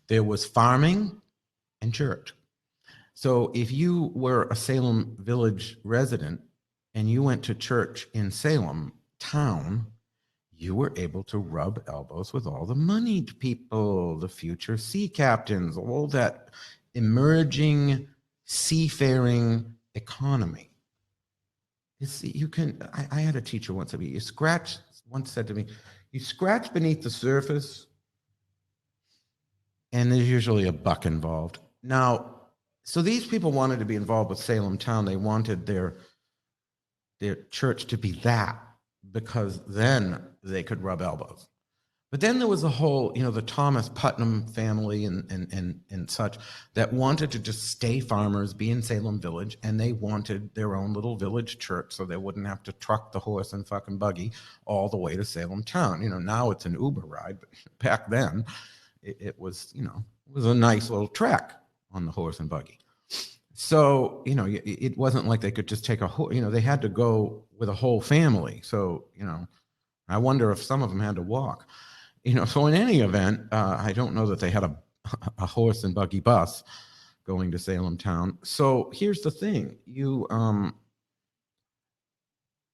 There was farming and church. So if you were a Salem Village resident and you went to church in Salem town, you were able to rub elbows with all the moneyed people, the future sea captains, all that emerging seafaring economy. You can. I had a teacher once said to me, you scratch beneath the surface, and there's usually a buck involved. Now, so these people wanted to be involved with Salem town. They wanted their church to be that, because then they could rub elbows. But then there was a whole, the Thomas Putnam family and such that wanted to just stay farmers, be in Salem Village, and they wanted their own little village church so they wouldn't have to truck the horse and fucking buggy all the way to Salem town. Now it's an Uber ride, but back then it was, it was a nice little trek on the horse and buggy. So, it wasn't like they could just take a whole, they had to go with a whole family. So, I wonder if some of them had to walk, so in any event, I don't know that they had a horse and buggy bus going to Salem town. So here's the thing,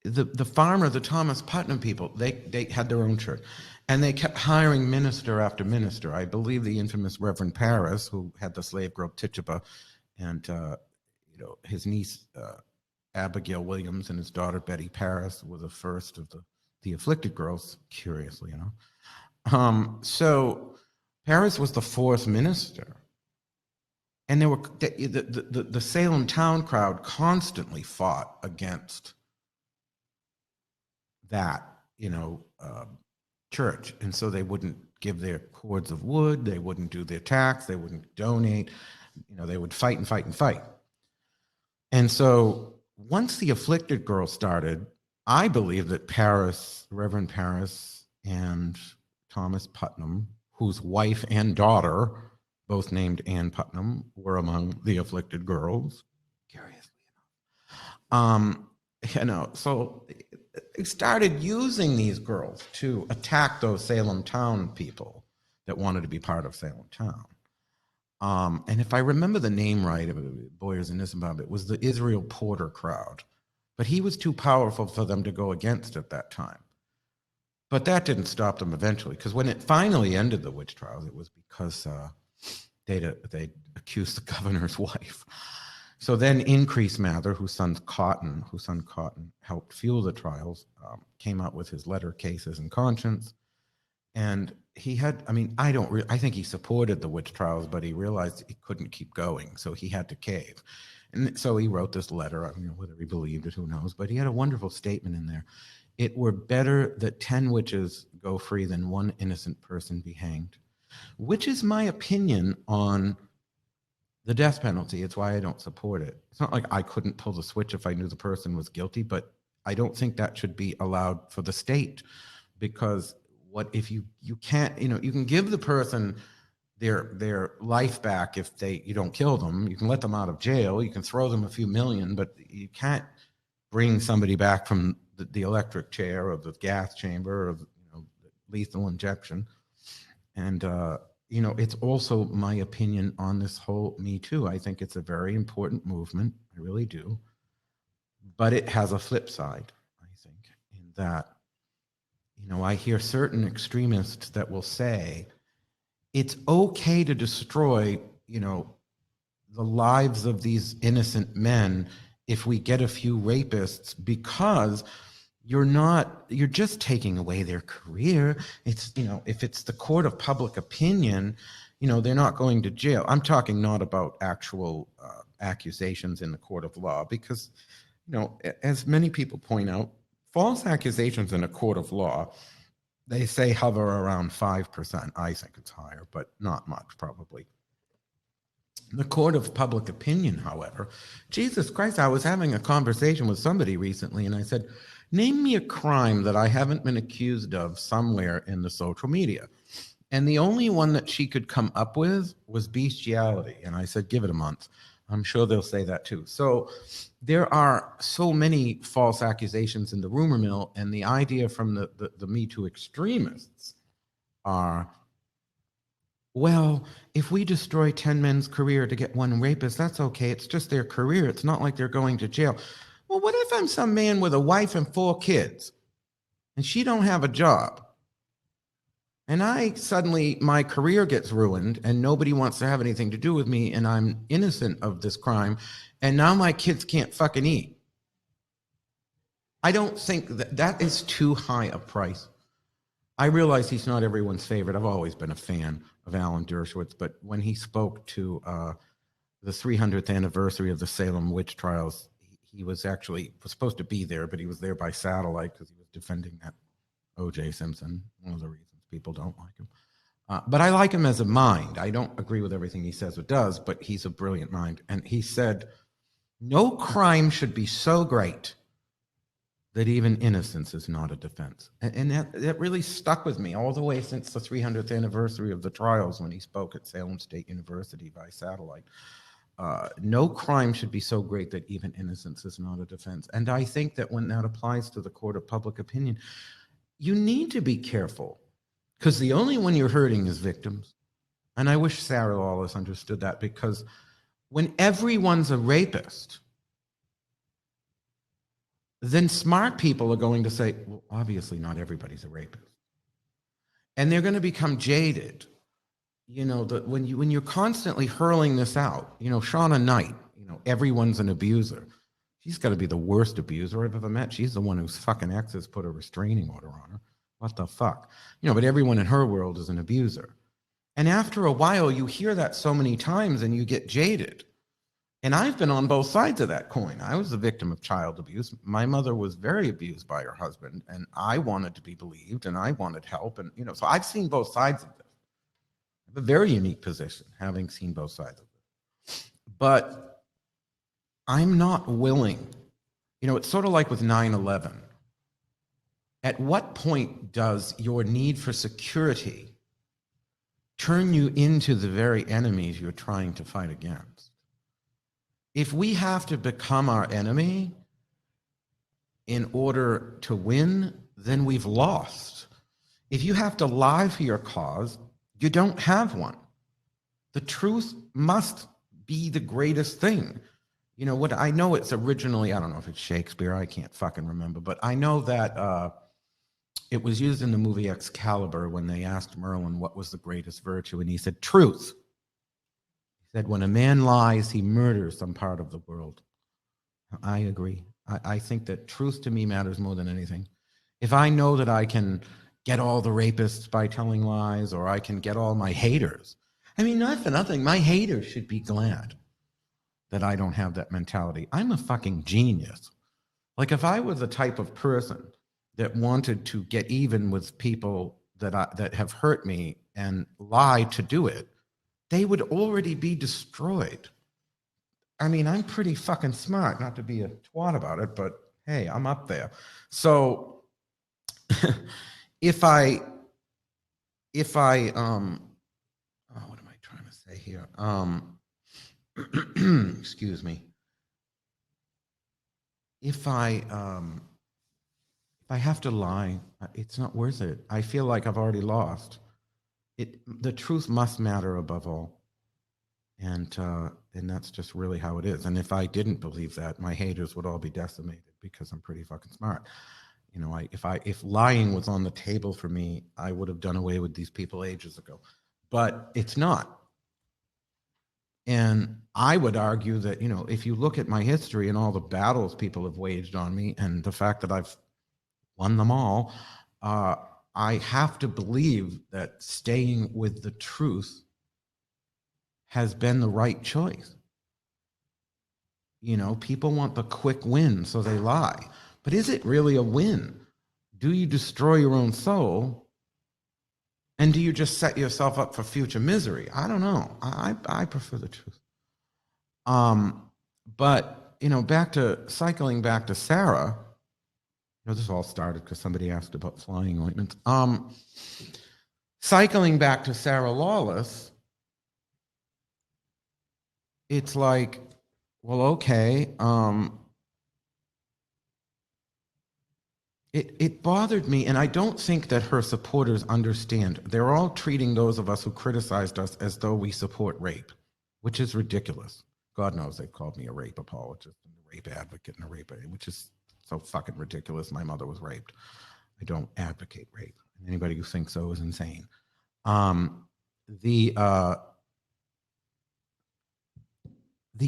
the farmer, the Thomas Putnam people, they had their own church, and they kept hiring minister after minister. I believe the infamous Reverend Paris, who had the slave girl Tituba, and his niece Abigail Williams and his daughter Betty Paris were the first of the afflicted girls, curiously enough. So Paris was the fourth minister, and there were the Salem town crowd constantly fought against that church, and so they wouldn't give their cords of wood, they wouldn't do their tax, they wouldn't donate. They would fight and fight and fight. And so once the afflicted girl started, I believe that Reverend Paris and Thomas Putnam, whose wife and daughter, both named Ann Putnam, were among the afflicted girls, curiously enough. So they started using these girls to attack those Salem town people that wanted to be part of Salem town. And if I remember the name right, Boyers and Nissenbaum, it was the Israel Porter crowd. But he was too powerful for them to go against at that time. But that didn't stop them eventually, because when it finally ended the witch trials, it was because they accused the governor's wife. So then Increase Mather, whose son Cotton helped fuel the trials, came out with his letter, Cases and Conscience. And he had, I think he supported the witch trials, but he realized he couldn't keep going, so he had to cave. And so he wrote this letter, whether he believed it, who knows, but he had a wonderful statement in there. It were better that 10 witches go free than one innocent person be hanged, which is my opinion on the death penalty. It's why I don't support it. It's not like I couldn't pull the switch if I knew the person was guilty, but I don't think that should be allowed for the state, because what if you can't, you can give the person their life back if you don't kill them. You can let them out of jail. You can throw them a few million, but you can't bring somebody back from the electric chair or the gas chamber or lethal injection. And it's also my opinion on this whole Me Too. I think it's a very important movement. I really do. But it has a flip side, I think, in that I hear certain extremists that will say it's okay to destroy, the lives of these innocent men if we get a few rapists, because you're just taking away their career. It's, if it's the court of public opinion, they're not going to jail. I'm talking not about actual accusations in the court of law, because, as many people point out, false accusations in a court of law, they say hover around 5%. I think it's higher, but not much, probably. The court of public opinion, however, Jesus Christ, I was having a conversation with somebody recently, and I said, name me a crime that I haven't been accused of somewhere in the social media. And the only one that she could come up with was bestiality. And I said, give it a month. I'm sure they'll say that too. So there are so many false accusations in the rumor mill, and the idea from the Me Too extremists are, well, if we destroy 10 men's career to get one rapist, that's okay. It's just their career. It's not like they're going to jail. Well, what if I'm some man with a wife and 4 kids and she don't have a job? And my career gets ruined and nobody wants to have anything to do with me, and I'm innocent of this crime, and now my kids can't fucking eat. I don't think that is too high a price. I realize he's not everyone's favorite. I've always been a fan of Alan Dershowitz, but when he spoke to the 300th anniversary of the Salem witch trials, he was supposed to be there, but he was there by satellite because he was defending that O.J. Simpson. One of the reasons people don't like him. But I like him as a mind. I don't agree with everything he says or does, but he's a brilliant mind. And he said, no crime should be so great that even innocence is not a defense. And that really stuck with me all the way since the 300th anniversary of the trials, when he spoke at Salem State University by satellite. No crime should be so great that even innocence is not a defense. And I think that when that applies to the court of public opinion, you need to be careful, because the only one you're hurting is victims. And I wish Sarah Lawless understood that, because when everyone's a rapist, then smart people are going to say, well, obviously not everybody's a rapist. And they're going to become jaded. When you're constantly hurling this out, Shauna Knight, everyone's an abuser. She's got to be the worst abuser I've ever met. She's the one whose fucking exes put a restraining order on her. What the fuck? But everyone in her world is an abuser. And after a while, you hear that so many times and you get jaded. And I've been on both sides of that coin. I was a victim of child abuse. My mother was very abused by her husband, and I wanted to be believed, and I wanted help. And, so I've seen both sides of this. I have a very unique position, having seen both sides of this. But I'm not willing. It's sort of like with 9/11. At what point does your need for security turn you into the very enemies you're trying to fight against? If we have to become our enemy in order to win, then we've lost. If you have to lie for your cause, you don't have one. The truth must be the greatest thing. What I know, it's originally, I don't know if it's Shakespeare, I can't fucking remember, but I know that it was used in the movie Excalibur when they asked Merlin what was the greatest virtue, and he said, truth. He said, when a man lies, he murders some part of the world. I agree. I think that truth to me matters more than anything. If I know that I can get all the rapists by telling lies, or I can get all my haters, not for nothing, my haters should be glad that I don't have that mentality. I'm a fucking genius. Like, if I was the type of person that wanted to get even with people that have hurt me and lie to do it, they would already be destroyed. I'm pretty fucking smart, not to be a twat about it, but hey, I'm up there. So if I what am I trying to say here? Excuse me. If I have to lie, it's not worth it. I feel like I've already lost. The truth must matter above all. And that's just really how it is. And if I didn't believe that, my haters would all be decimated, because I'm pretty fucking smart. If lying was on the table for me, I would have done away with these people ages ago. But it's not. And I would argue that, if you look at my history and all the battles people have waged on me, and the fact that I've won them all. I have to believe that staying with the truth has been the right choice. You know, people want the quick win, so they lie. But is it really a win? Do you destroy your own soul? And do you just set yourself up for future misery? I don't know. I prefer the truth. But, you know, cycling back to Sarah, you know, this all started because somebody asked about flying ointments. Cycling back to Sarah Lawless, it's like, well, okay. It bothered me, and I don't think that her supporters understand. They're all treating those of us who criticized us as though we support rape, which is ridiculous. God knows they've called me a rape apologist and a rape advocate and a rape, which is so fucking ridiculous. My mother was raped. I don't advocate rape. Anybody who thinks so is insane. The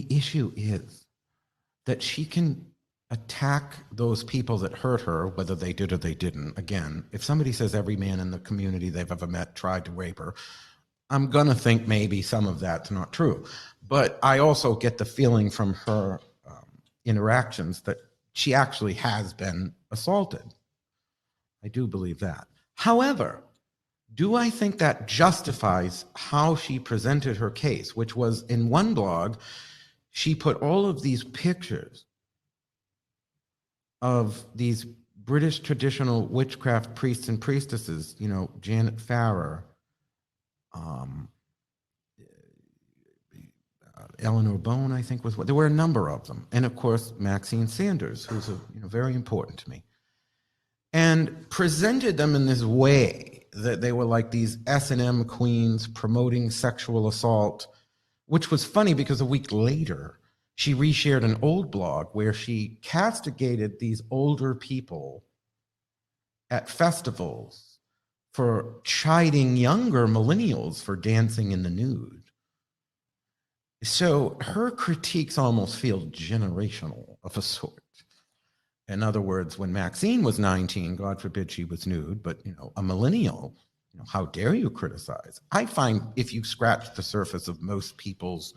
issue is that she can attack those people that hurt her, whether they did or they didn't. Again, if somebody says every man in the community they've ever met tried to rape her, I'm going to think maybe some of that's not true. But I also get the feeling from her interactions that she actually has been assaulted. I do believe that. However, do I think that justifies how she presented her case, which was in one blog, she put all of these pictures of these British traditional witchcraft priests and priestesses, you know, Janet Farrar, Eleanor Bone, I think was what, there were a number of them. And of course, Maxine Sanders, who's very important to me. And presented them in this way that they were like these S&M queens promoting sexual assault, which was funny because a week later, she reshared an old blog where she castigated these older people at festivals for chiding younger millennials for dancing in the nude. So her critiques almost feel generational of a sort. In other words, when Maxine was 19, God forbid she was nude, but you know, a millennial, you know, how dare you criticize? I find if you scratch the surface of most people's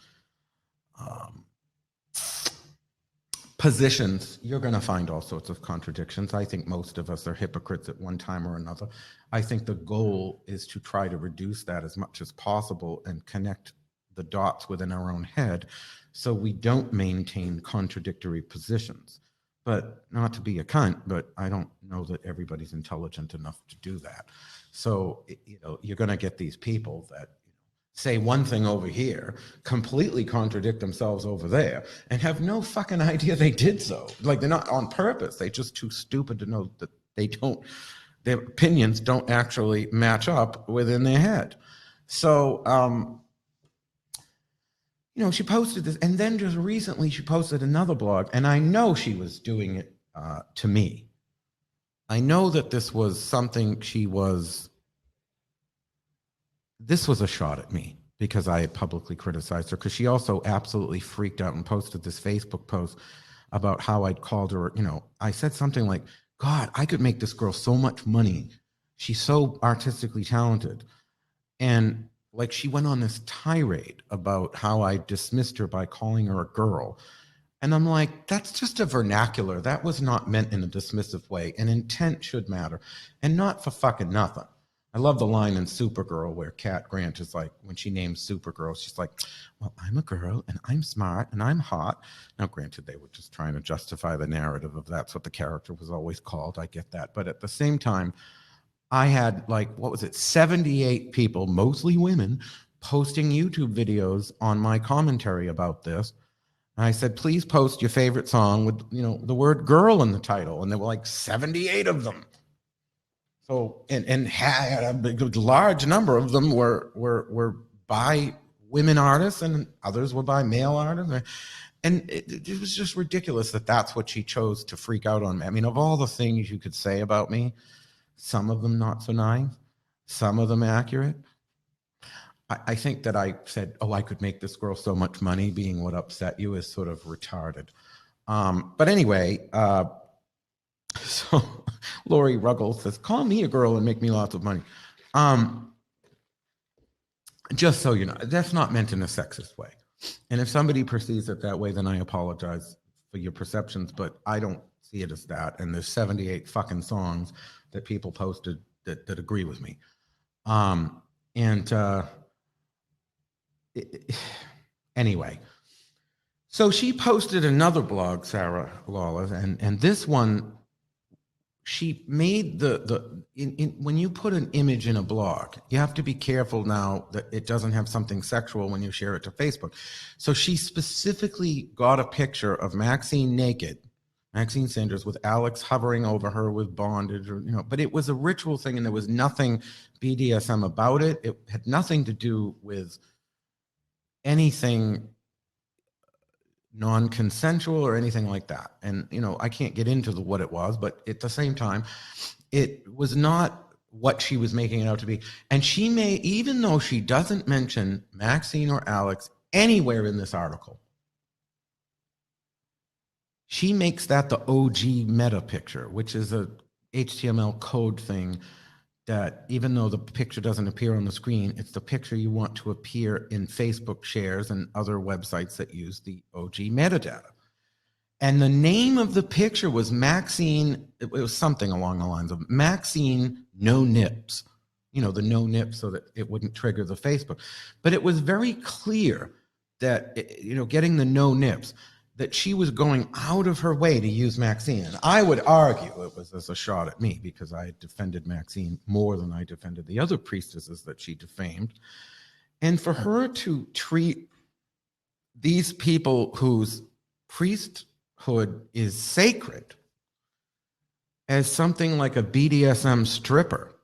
positions, you're going to find all sorts of contradictions. I think most of us are hypocrites at one time or another. I think the goal is to try to reduce that as much as possible and connect the dots within our own head so we don't maintain contradictory positions. But not to be a cunt, but I don't know that everybody's intelligent enough to do that. So, you know, you're going to get these people that say one thing over here, completely contradict themselves over there, and have no fucking idea they did so. Like, they're not on purpose. They're just too stupid to know that their opinions don't actually match up within their head. So, you know, she posted this, and then just recently she posted another blog, and I know she was doing it to me. I know that this was something this was a shot at me because I had publicly criticized her, because she also absolutely freaked out and posted this Facebook post about how I'd called her, you know, I said something like, God, I could make this girl so much money. She's so artistically talented. And like, she went on this tirade about how I dismissed her by calling her a girl. And I'm like, that's just a vernacular. That was not meant in a dismissive way. And intent should matter. And not for fucking nothing. I love the line in Supergirl where Cat Grant is like, when she names Supergirl, she's like, well, I'm a girl and I'm smart and I'm hot. Now, granted, they were just trying to justify the narrative of that's what the character was always called. I get that. But at the same time, I had like, 78 people, mostly women, posting YouTube videos on my commentary about this. And I said, please post your favorite song with, you know, the word girl in the title. And there were like 78 of them. So, and had a large number of them were by women artists, and others were by male artists. And it was just ridiculous that that's what she chose to freak out on me. I mean, of all the things you could say about me, some of them not so nice, some of them accurate. I think that I said, oh, I could make this girl so much money, being what upset you, is sort of retarded. But anyway, so Lori Ruggles says, call me a girl and make me lots of money. Just so you know, that's not meant in a sexist way. And if somebody perceives it that way, then I apologize for your perceptions, but I don't see it as that. And there's 78 fucking songs that people posted that agree with me. Anyway, so she posted another blog, Sarah Lawless, and this one, she made when you put an image in a blog, you have to be careful now that it doesn't have something sexual when you share it to Facebook. So she specifically got a picture of Maxine naked, Maxine Sanders, with Alex hovering over her with bondage, or, but it was a ritual thing and there was nothing BDSM about it. It had nothing to do with anything non-consensual or anything like that. And, I can't get into what it was, but at the same time, it was not what she was making it out to be. And she may, even though she doesn't mention Maxine or Alex anywhere in this article, she makes that the OG meta picture, which is a HTML code thing that even though the picture doesn't appear on the screen, it's the picture you want to appear in Facebook shares and other websites that use the OG metadata. And the name of the picture was Maxine, it was something along the lines of Maxine No Nips, the no nips so that it wouldn't trigger the Facebook. But it was very clear that, getting the no nips, that she was going out of her way to use Maxine. And I would argue it was as a shot at me because I defended Maxine more than I defended the other priestesses that she defamed. And for her to treat these people whose priesthood is sacred as something like a BDSM stripper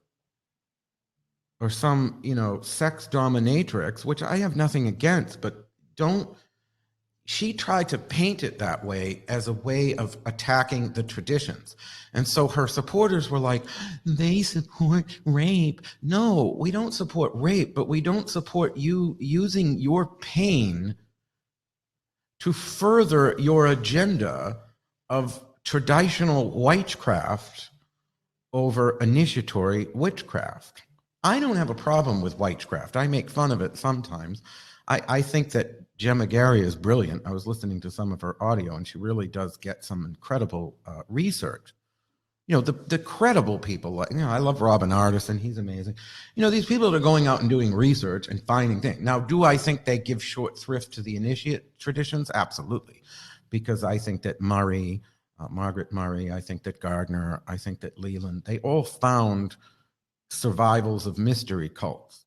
or some, sex dominatrix, which I have nothing against, but she tried to paint it that way as a way of attacking the traditions. And so her supporters were like, they support rape. No, we don't support rape, but we don't support you using your pain to further your agenda of traditional witchcraft over initiatory witchcraft. I don't have a problem with witchcraft. I make fun of it sometimes. I think that Gemma Gary is brilliant. I was listening to some of her audio, and she really does get some incredible research. The credible people, like, I love Robin Artison. He's amazing. These people that are going out and doing research and finding things. Now, do I think they give short thrift to the initiate traditions? Absolutely. Because I think that Margaret Murray, I think that Gardner, I think that Leland, they all found survivals of mystery cults.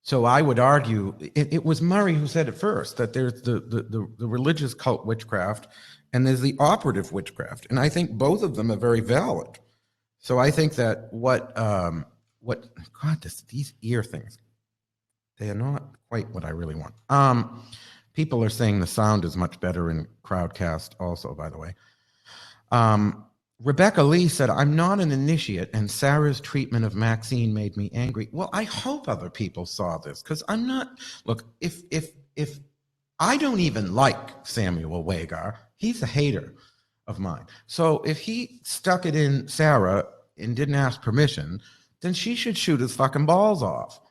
So I would argue it was Murray who said it first, that there's the religious cult witchcraft and there's the operative witchcraft. And I think both of them are very valid. So I think that these ear things, they are not quite what I really want. People are saying the sound is much better in Crowdcast also, by the way. Rebecca Lee said, I'm not an initiate, and Sarah's treatment of Maxine made me angry. Well, I hope other people saw this, because I'm not, look, if I don't even like Samuel Wagar, he's a hater of mine. So if he stuck it in Sarah and didn't ask permission, then she should shoot his fucking balls off.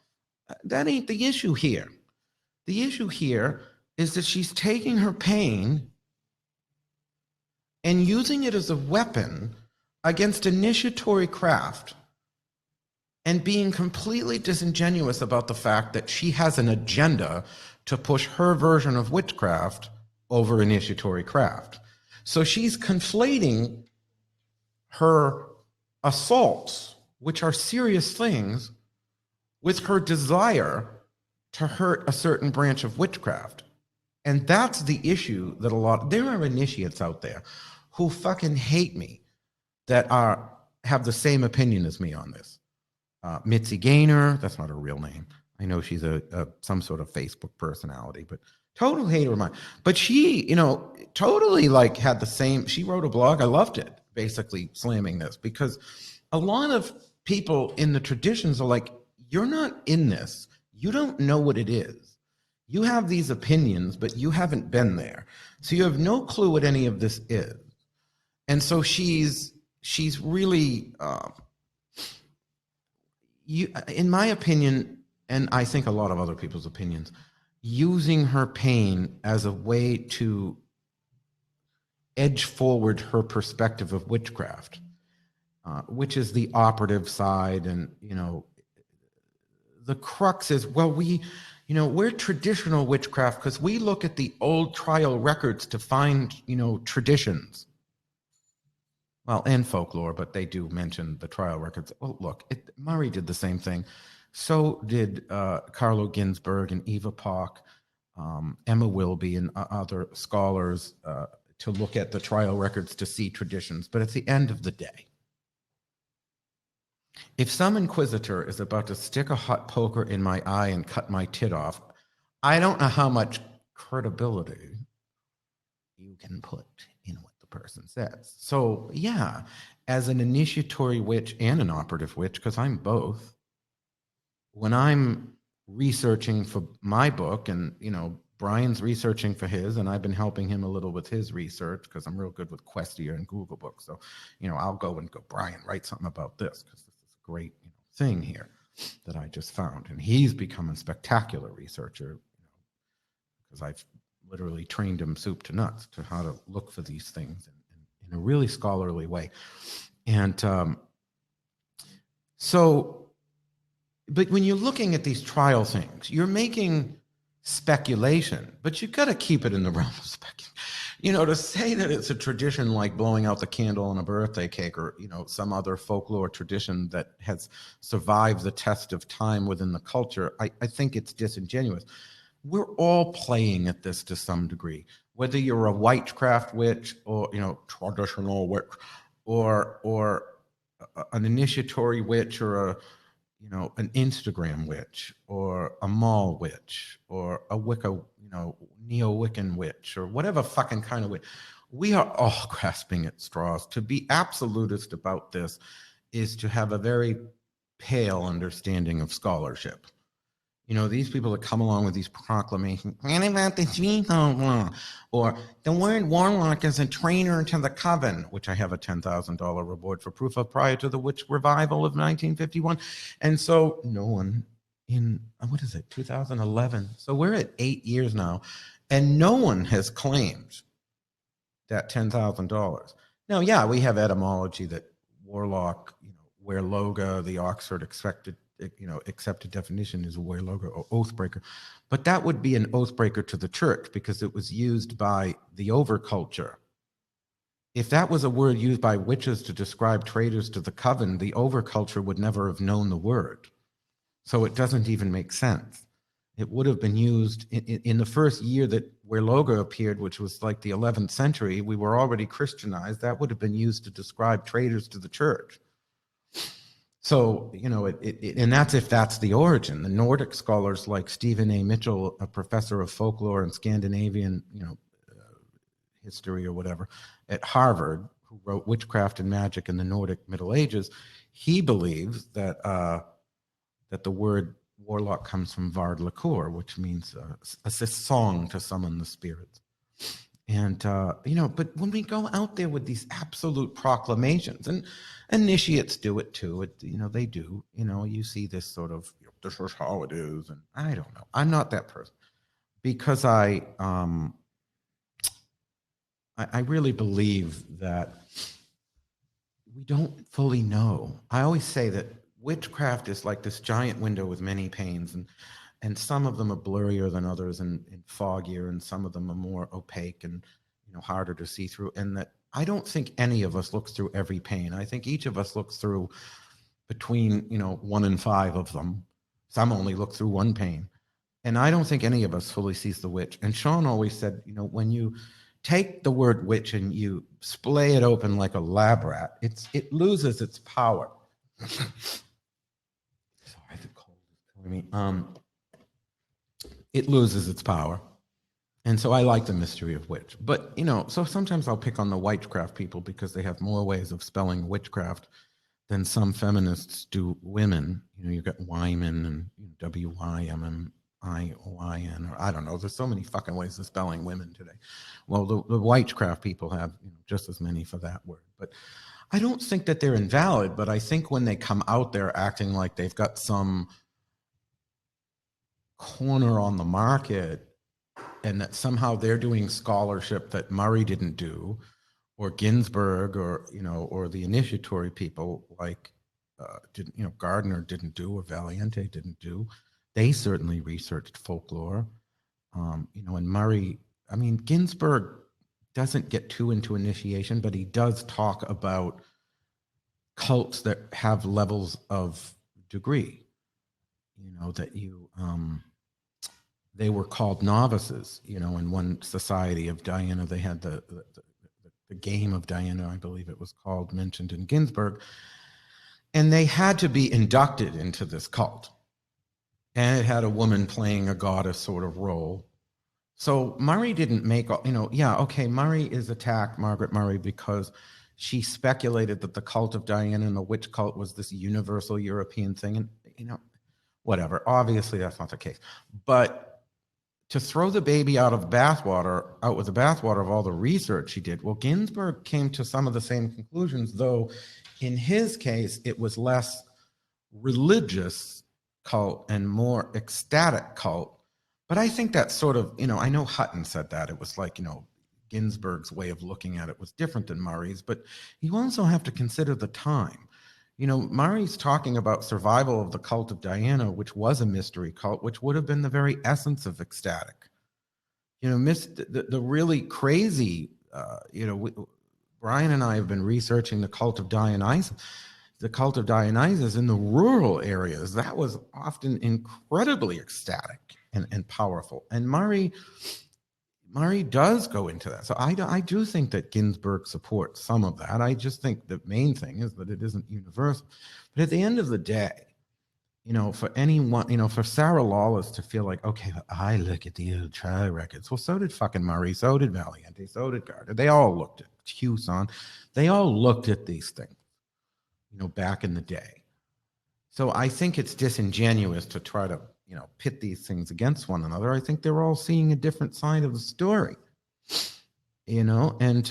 That ain't the issue here. The issue here is that she's taking her pain and using it as a weapon against initiatory craft and being completely disingenuous about the fact that she has an agenda to push her version of witchcraft over initiatory craft. So she's conflating her assaults, which are serious things, with her desire to hurt a certain branch of witchcraft. And that's the issue that there are initiates out there who fucking hate me that have the same opinion as me on this. Mitzi Gaynor, that's not her real name. I know she's some sort of Facebook personality, but total hater of mine. But she, totally had the same, she wrote a blog, I loved it, basically slamming this, because a lot of people in the traditions are like, you're not in this. You don't know what it is. You have these opinions, but you haven't been there. So you have no clue what any of this is. And so she's she's really, in my opinion, and I think a lot of other people's opinions, using her pain as a way to edge forward her perspective of witchcraft, which is the operative side. And, the crux is, well, we're traditional witchcraft because we look at the old trial records to find, traditions. Well, and folklore, but they do mention the trial records. Well, look, Murray did the same thing. So did Carlo Ginzburg and Eva Pock, Emma Wilby, and other scholars to look at the trial records to see traditions. But at the end of the day, if some inquisitor is about to stick a hot poker in my eye and cut my tit off, I don't know how much credibility you can put in what the person says. So, yeah, as an initiatory witch and an operative witch, because I'm both, when I'm researching for my book, and, Brian's researching for his, and I've been helping him a little with his research because I'm real good with Questia and Google Books. So, I'll go, Brian, write something about this because this is a great thing here that I just found. And he's become a spectacular researcher because I've literally trained him soup to nuts to how to look for these things in a really scholarly way. And but when you're looking at these trial things, you're making speculation, but you got to keep it in the realm of speculation. To say that it's a tradition like blowing out the candle on a birthday cake, or, some other folklore tradition that has survived the test of time within the culture, I think it's disingenuous. We're all playing at this to some degree, whether you're a witchcraft witch or, traditional witch, or an initiatory witch, or an Instagram witch, or a mall witch, or a Wicca, neo-Wiccan witch, or whatever fucking kind of witch. We are all grasping at straws. To be absolutist about this is to have a very pale understanding of scholarship. These people that come along with these proclamations, what about the Gene or the word warlock is a traitor to the coven, which I have a $10,000 reward for proof of prior to the witch revival of 1951. And so no one in, 2011. So we're at 8 years now, and no one has claimed that $10,000. Now, yeah, we have etymology that warlock, where loga, the Oxford accepted definition is a warlock or oathbreaker, but that would be an oathbreaker to the church because it was used by the overculture. If that was a word used by witches to describe traitors to the coven, the overculture would never have known the word. So it doesn't even make sense. It would have been used in the first year that where logo appeared, which was like the 11th century. We were already Christianized. That would have been used to describe traitors to the church. So, and that's if that's the origin. The Nordic scholars like Stephen A. Mitchell, a professor of folklore and Scandinavian, history or whatever at Harvard, who wrote Witchcraft and Magic in the Nordic Middle Ages, he believes that that the word warlock comes from Vard Lacour, which means a song to summon the spirits. And, but when we go out there with these absolute proclamations, and initiates do it too, they do, you see this sort of, this is how it is. And I don't know. I'm not that person because I really believe that we don't fully know. I always say that witchcraft is like this giant window with many panes, and some of them are blurrier than others and foggier, and some of them are more opaque and harder to see through. And that I don't think any of us looks through every pane. I think each of us looks through between 1 and 5 of them. Some only look through one pane, and I don't think any of us fully sees the witch. And Sean always said, when you take the word witch and you splay it open like a lab rat, it loses its power. Sorry, the cold is killing me. It loses its power. And so I like the mystery of witch. But, so sometimes I'll pick on the witchcraft people because they have more ways of spelling witchcraft than some feminists do women. You got Wyman and WYMMIOYN, or I don't know. There's so many fucking ways of spelling women today. Well, the witchcraft people have just as many for that word. But I don't think that they're invalid, but I think when they come out there acting like they've got some corner on the market and that somehow they're doing scholarship that Murray didn't do, or Ginsburg, or or the initiatory people like didn't Gardner didn't do, or Valiente didn't do. They certainly researched folklore, and Murray. I mean, Ginsburg doesn't get too into initiation, but he does talk about cults that have levels of degree. That they were called novices. In one society of Diana, they had the game of Diana, I believe it was called, mentioned in Ginsburg, and they had to be inducted into this cult. And it had a woman playing a goddess sort of role. So Murray didn't make, Murray is attacked, Margaret Murray, because she speculated that the cult of Diana and the witch cult was this universal European thing. And, whatever. Obviously, that's not the case. But to throw the baby out with the bathwater of all the research she did, well, Ginsburg came to some of the same conclusions, though in his case, it was less religious cult and more ecstatic cult. But I think that's sort of, I know Hutton said that. It was like, Ginsburg's way of looking at it was different than Murray's, but you also have to consider the time. Murray's talking about survival of the cult of Diana, which was a mystery cult, which would have been the very essence of ecstatic. The really crazy, Brian and I have been researching the cult of Dionysus. The cult of Dionysus in the rural areas, that was often incredibly ecstatic and powerful. And Murray does go into that. So I do think that Ginsburg supports some of that. I just think the main thing is that it isn't universal. But at the end of the day, for anyone, for Sarah Lawless to feel like, okay, I look at the old trial records. Well, so did fucking Murray, so did Valiente, so did Gardner. They all looked at Hewson. They all looked at these things, back in the day. So I think it's disingenuous to try to pit these things against one another. I think they're all seeing a different side of the story, and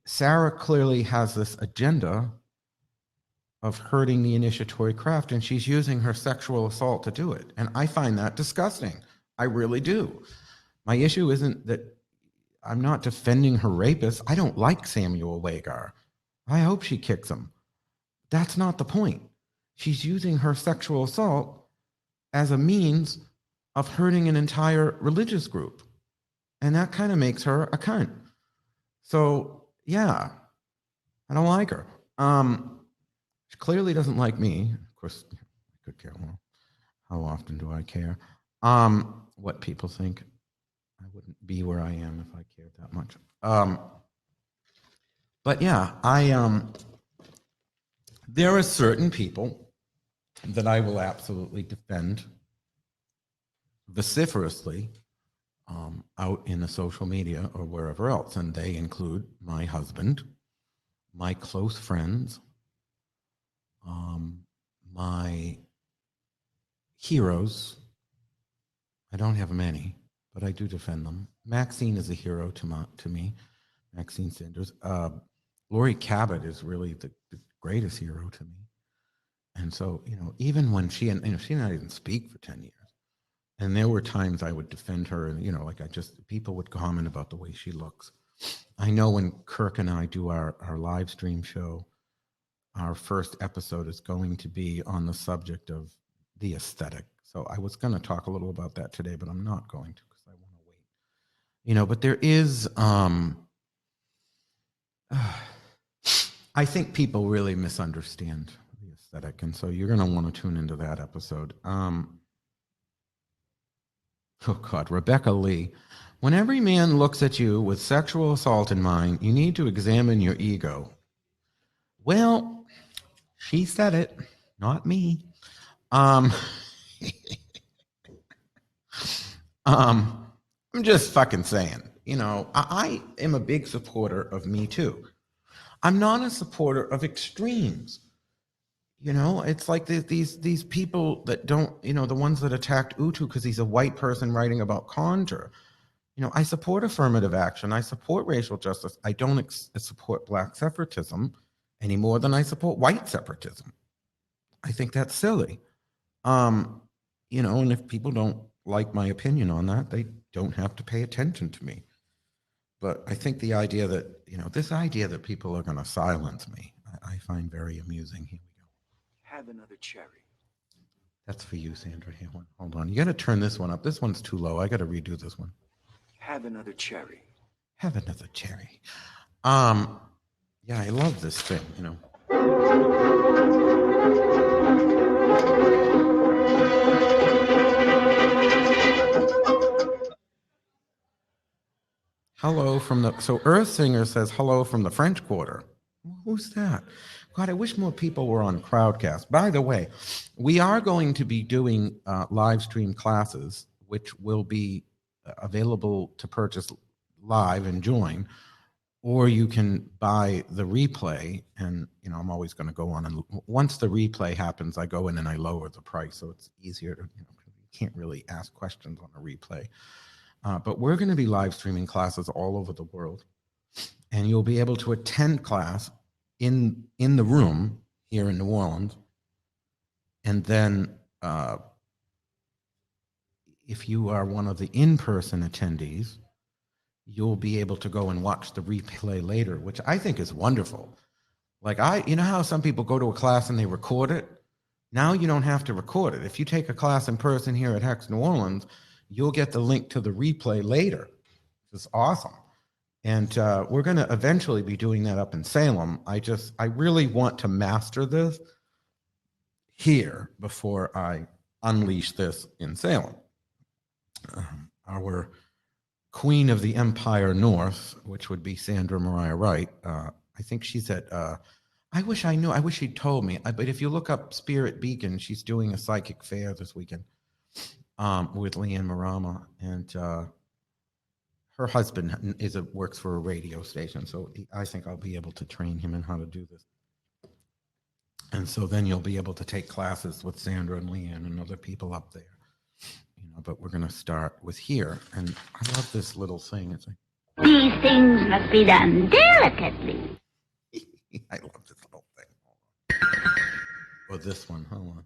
Sarah clearly has this agenda of hurting the initiatory craft, and she's using her sexual assault to do it. And I find that disgusting. I really do. My issue isn't that I'm not defending her rapist. I don't like Samuel Wagar. I hope she kicks him. That's not the point. She's using her sexual assault as a means of hurting an entire religious group. And that kind of makes her a cunt. So, yeah, I don't like her. She clearly doesn't like me. Of course, I could care more. How often do I care? What people think. I wouldn't be where I am if I cared that much. But yeah, there are certain people that I will absolutely defend vociferously out in the social media or wherever else. And they include my husband, my close friends, my heroes. I don't have many, but I do defend them. Maxine is a hero to me. Maxine Sanders. Lori Cabot is really the greatest hero to me. And so, even when she and she did not even speak for 10 years. And there were times I would defend her, and people would comment about the way she looks. I know when Kirk and I do our live stream show, our first episode is going to be on the subject of the aesthetic. So I was going to talk a little about that today, but I'm not going to because I want to wait. But there is, I think people really misunderstand the aesthetic. And so you're going to want to tune into that episode. Oh God, Rebecca Lee. When every man looks at you with sexual assault in mind, you need to examine your ego. Well, she said it, not me. I'm just fucking saying, I am a big supporter of Me Too. I'm not a supporter of extremes. It's like these people that don't, the ones that attacked Utu because he's a white person writing about conjure. I support affirmative action. I support racial justice. I don't support black separatism any more than I support white separatism. I think that's silly. Um, and if people don't like my opinion on that, they don't have to pay attention to me. But I think the idea that, this idea that people are going to silence me, I find very amusing. Here we go. Have another cherry. That's for you, Sandra. Here, hold on. You got to turn this one up. This one's too low. I got to redo this one. Have another cherry. Have another cherry. Yeah, I love this thing, Hello from so Earth Singer says hello from the French Quarter. Who's that? God, I wish more people were on Crowdcast. By the way, we are going to be doing live stream classes, which will be available to purchase live and join, or you can buy the replay. And, I'm always going to go on. And once the replay happens, I go in and I lower the price. So it's easier to, you can't really ask questions on a replay. But we're going to be live streaming classes all over the world. And you'll be able to attend class in the room here in New Orleans. And then if you are one of the in-person attendees, you'll be able to go and watch the replay later, which I think is wonderful. Like how some people go to a class and they record it? Now you don't have to record it. If you take a class in person here at Hex New Orleans, you'll get the link to the replay later. It's awesome. And we're going to eventually be doing that up in Salem. I really want to master this here before I unleash this in Salem. Our Queen of the Empire North, which would be Sandra Mariah Wright, I think she's at, I wish I knew, I wish she'd told me, but if you look up Spirit Beacon, she's doing a psychic fair this weekend with Leanne Marama, and her husband works for a radio station, so I think I'll be able to train him in how to do this. And so then you'll be able to take classes with Sandra and Leanne and other people up there. But we're going to start with here. And I love this little thing. It's like, these things must be done delicately. I love this little thing. Or this one. Hold on.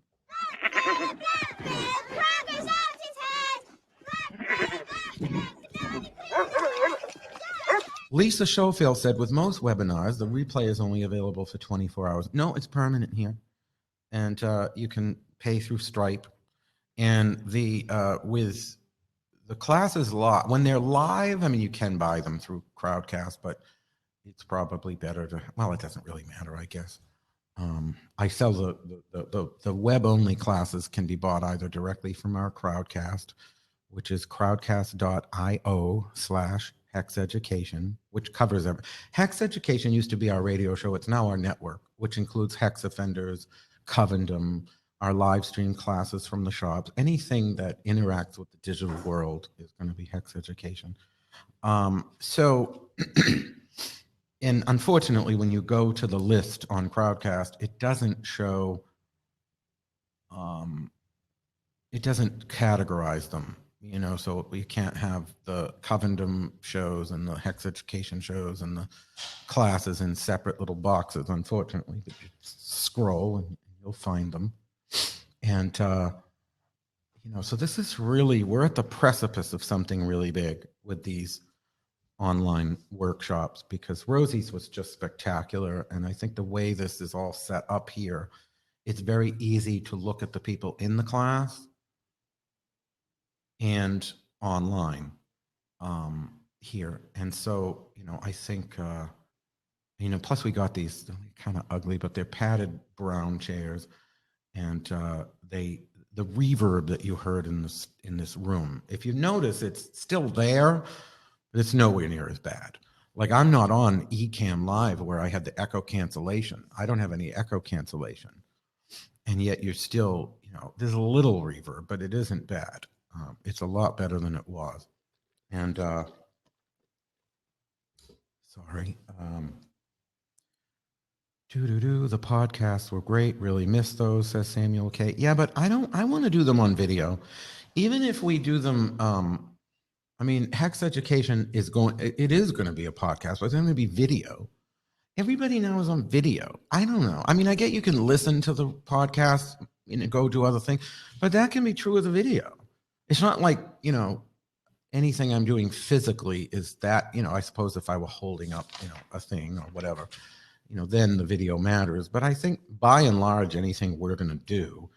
Lisa Schofield said, with most webinars, the replay is only available for 24 hours. No, it's permanent here. And you can pay through Stripe. And with the classes when they're live, I mean, you can buy them through Crowdcast, but it's probably better to, well, it doesn't really matter, I guess. I sell the web-only classes can be bought either directly from our Crowdcast, which is crowdcast.io/Hex Education, which covers everything. Hex Education used to be our radio show. It's now our network, which includes Hex Offenders, Covendom, our live stream classes from the shops. Anything that interacts with the digital world is going to be Hex Education. And unfortunately, when you go to the list on Crowdcast, it doesn't show, it doesn't categorize them, so we can't have the Covendom shows and the Hex Education shows and the classes in separate little boxes, unfortunately. But you scroll and you'll find them. And, so this is really, we're at the precipice of something really big with these online workshops, because Rosie's was just spectacular. And I think the way this is all set up here, it's very easy to look at the people in the class and online here. And so, I think, plus we got these kind of ugly, but they're padded brown chairs. And the reverb that you heard in this room, if you notice, it's still there, but it's nowhere near as bad. Like, I'm not on Ecamm Live where I had the echo cancellation. I don't have any echo cancellation, and yet you're still, there's a little reverb, but it isn't bad. It's a lot better than it was. And sorry. The podcasts were great. Really missed those, says Samuel K. Yeah, but I want to do them on video. Even if we do them I mean, Hex Education is it is going to be a podcast, but it's going to be video. Everybody now is on video. I don't know. I mean, I get you can listen to the podcast and go do other things, but that can be true with the video. It's not like, anything I'm doing physically is that, I suppose if I were holding up, a thing or whatever, then the video matters. But I think by and large, anything we're going to do,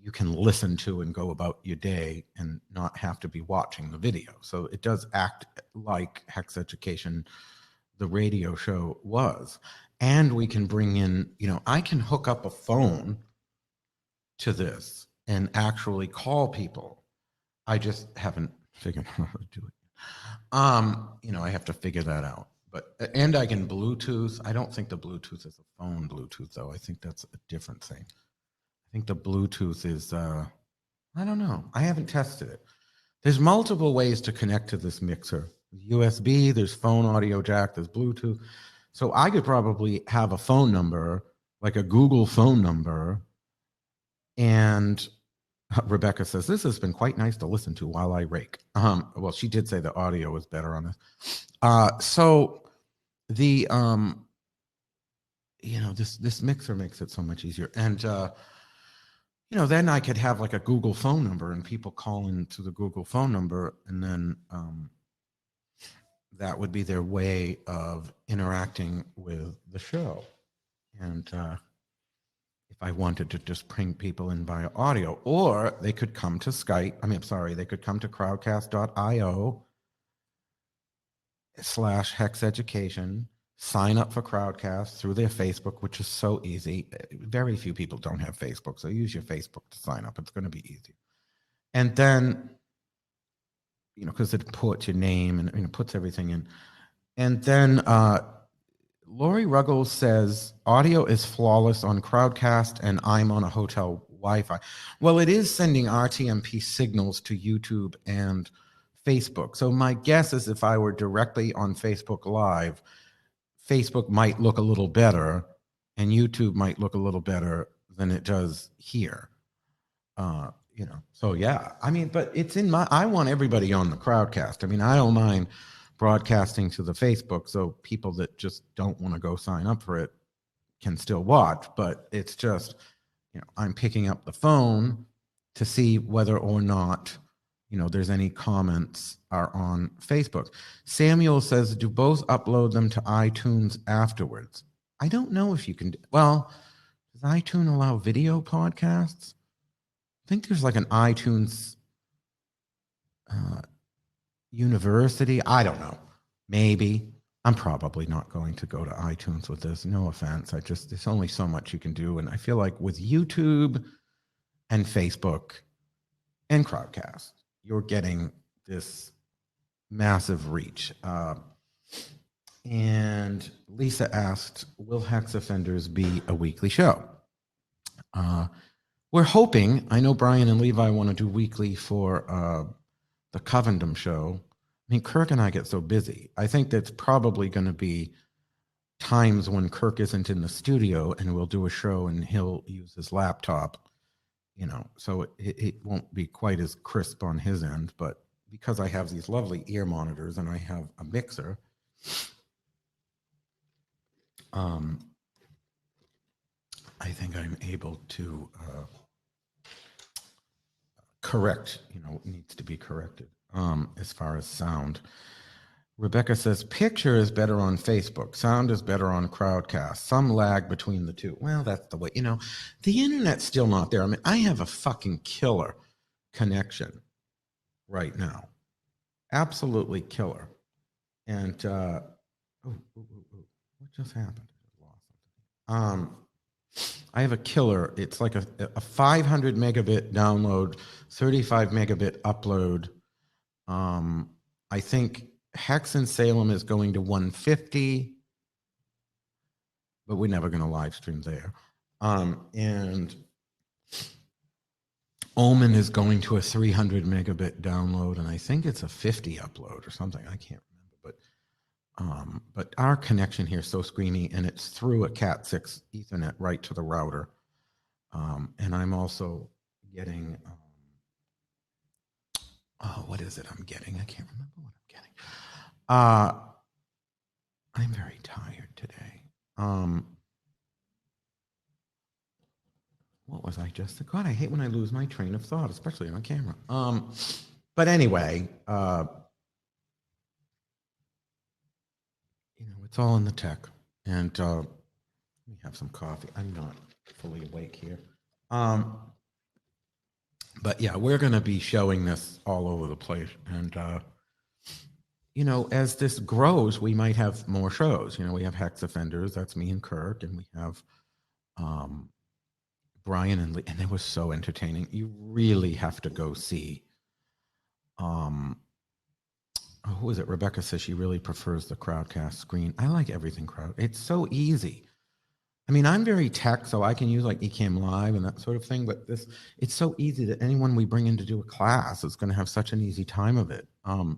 you can listen to and go about your day and not have to be watching the video. So it does act like Hex Education, the radio show, was. And we can bring in, I can hook up a phone to this and actually call people. I just haven't figured out how to do it. I have to figure that out. And I can Bluetooth. I don't think the Bluetooth is a phone Bluetooth, though. I think that's a different thing. I think the Bluetooth is, I don't know. I haven't tested it. There's multiple ways to connect to this mixer. USB, there's phone audio jack, there's Bluetooth. So I could probably have a phone number, like a Google phone number. And Rebecca says, this has been quite nice to listen to while I rake. Well, she did say the audio was better on this. So the, this mixer makes it so much easier. And, then I could have like a Google phone number and people call into the Google phone number, and then that would be their way of interacting with the show. And if I wanted to just bring people in via audio, or they could come to Skype. They could come to crowdcast.io/Hex Education, sign up for Crowdcast through their Facebook, which is so easy. Very few people don't have Facebook, so use your Facebook to sign up. It's going to be easy. And then, because it puts your name and puts everything in. And then Lori Ruggles says, audio is flawless on Crowdcast and I'm on a hotel Wi-Fi. Well, it is sending RTMP signals to YouTube and Facebook. So my guess is if I were directly on Facebook Live, Facebook might look a little better and YouTube might look a little better than it does here. So yeah, but it's I want everybody on the Crowdcast. I don't mind broadcasting to the Facebook, so people that just don't want to go sign up for it can still watch, but it's just, I'm picking up the phone to see whether or not, there's any comments are on Facebook. Samuel says, do both upload them to iTunes afterwards? I don't know if you can. Well, does iTunes allow video podcasts? I think there's like an iTunes University. I don't know. Maybe. I'm probably not going to go to iTunes with this. No offense. There's only so much you can do. And I feel like with YouTube and Facebook and Crowdcast, you're getting this massive reach. And Lisa asked, will Hex Offenders be a weekly show? We're hoping. I know Brian and Levi want to do weekly for the Covendom show. Kirk and I get so busy. I think that's probably going to be times when Kirk isn't in the studio and we'll do a show and he'll use his laptop, so it won't be quite as crisp on his end. But because I have these lovely ear monitors and I have a mixer, I think I'm able to correct, needs to be corrected as far as sound. Rebecca says, picture is better on Facebook. Sound is better on Crowdcast. Some lag between the two. Well, that's the way, the internet's still not there. I have a fucking killer connection right now. Absolutely killer. And, what just happened? I have a killer. It's like a 500 megabit download, 35 megabit upload. I think Hex in Salem is going to 150, but we're never going to live stream there. And Omen is going to a 300 megabit download, and I think it's a 50 upload or something. I can't remember, but our connection here is so screamy, and it's through a Cat 6 Ethernet right to the router. And I'm also getting Oh, what is it I'm getting? I can't remember what I'm getting. I'm very tired today. What was I just? God, I hate when I lose my train of thought, especially on camera. But anyway, it's all in the tech, and let me have some coffee. I'm not fully awake here. But yeah, we're going to be showing this all over the place, and as this grows, we might have more shows. We have Hex Offenders. That's me and Kirk, and we have Brian and Lee, and it was so entertaining. You really have to go see. Who is it? Rebecca says she really prefers the Crowdcast screen. I like everything crowd. It's so easy. I mean, I'm very tech, so I can use like Ecamm Live and that sort of thing. But it's so easy that anyone we bring in to do a class is going to have such an easy time of it. But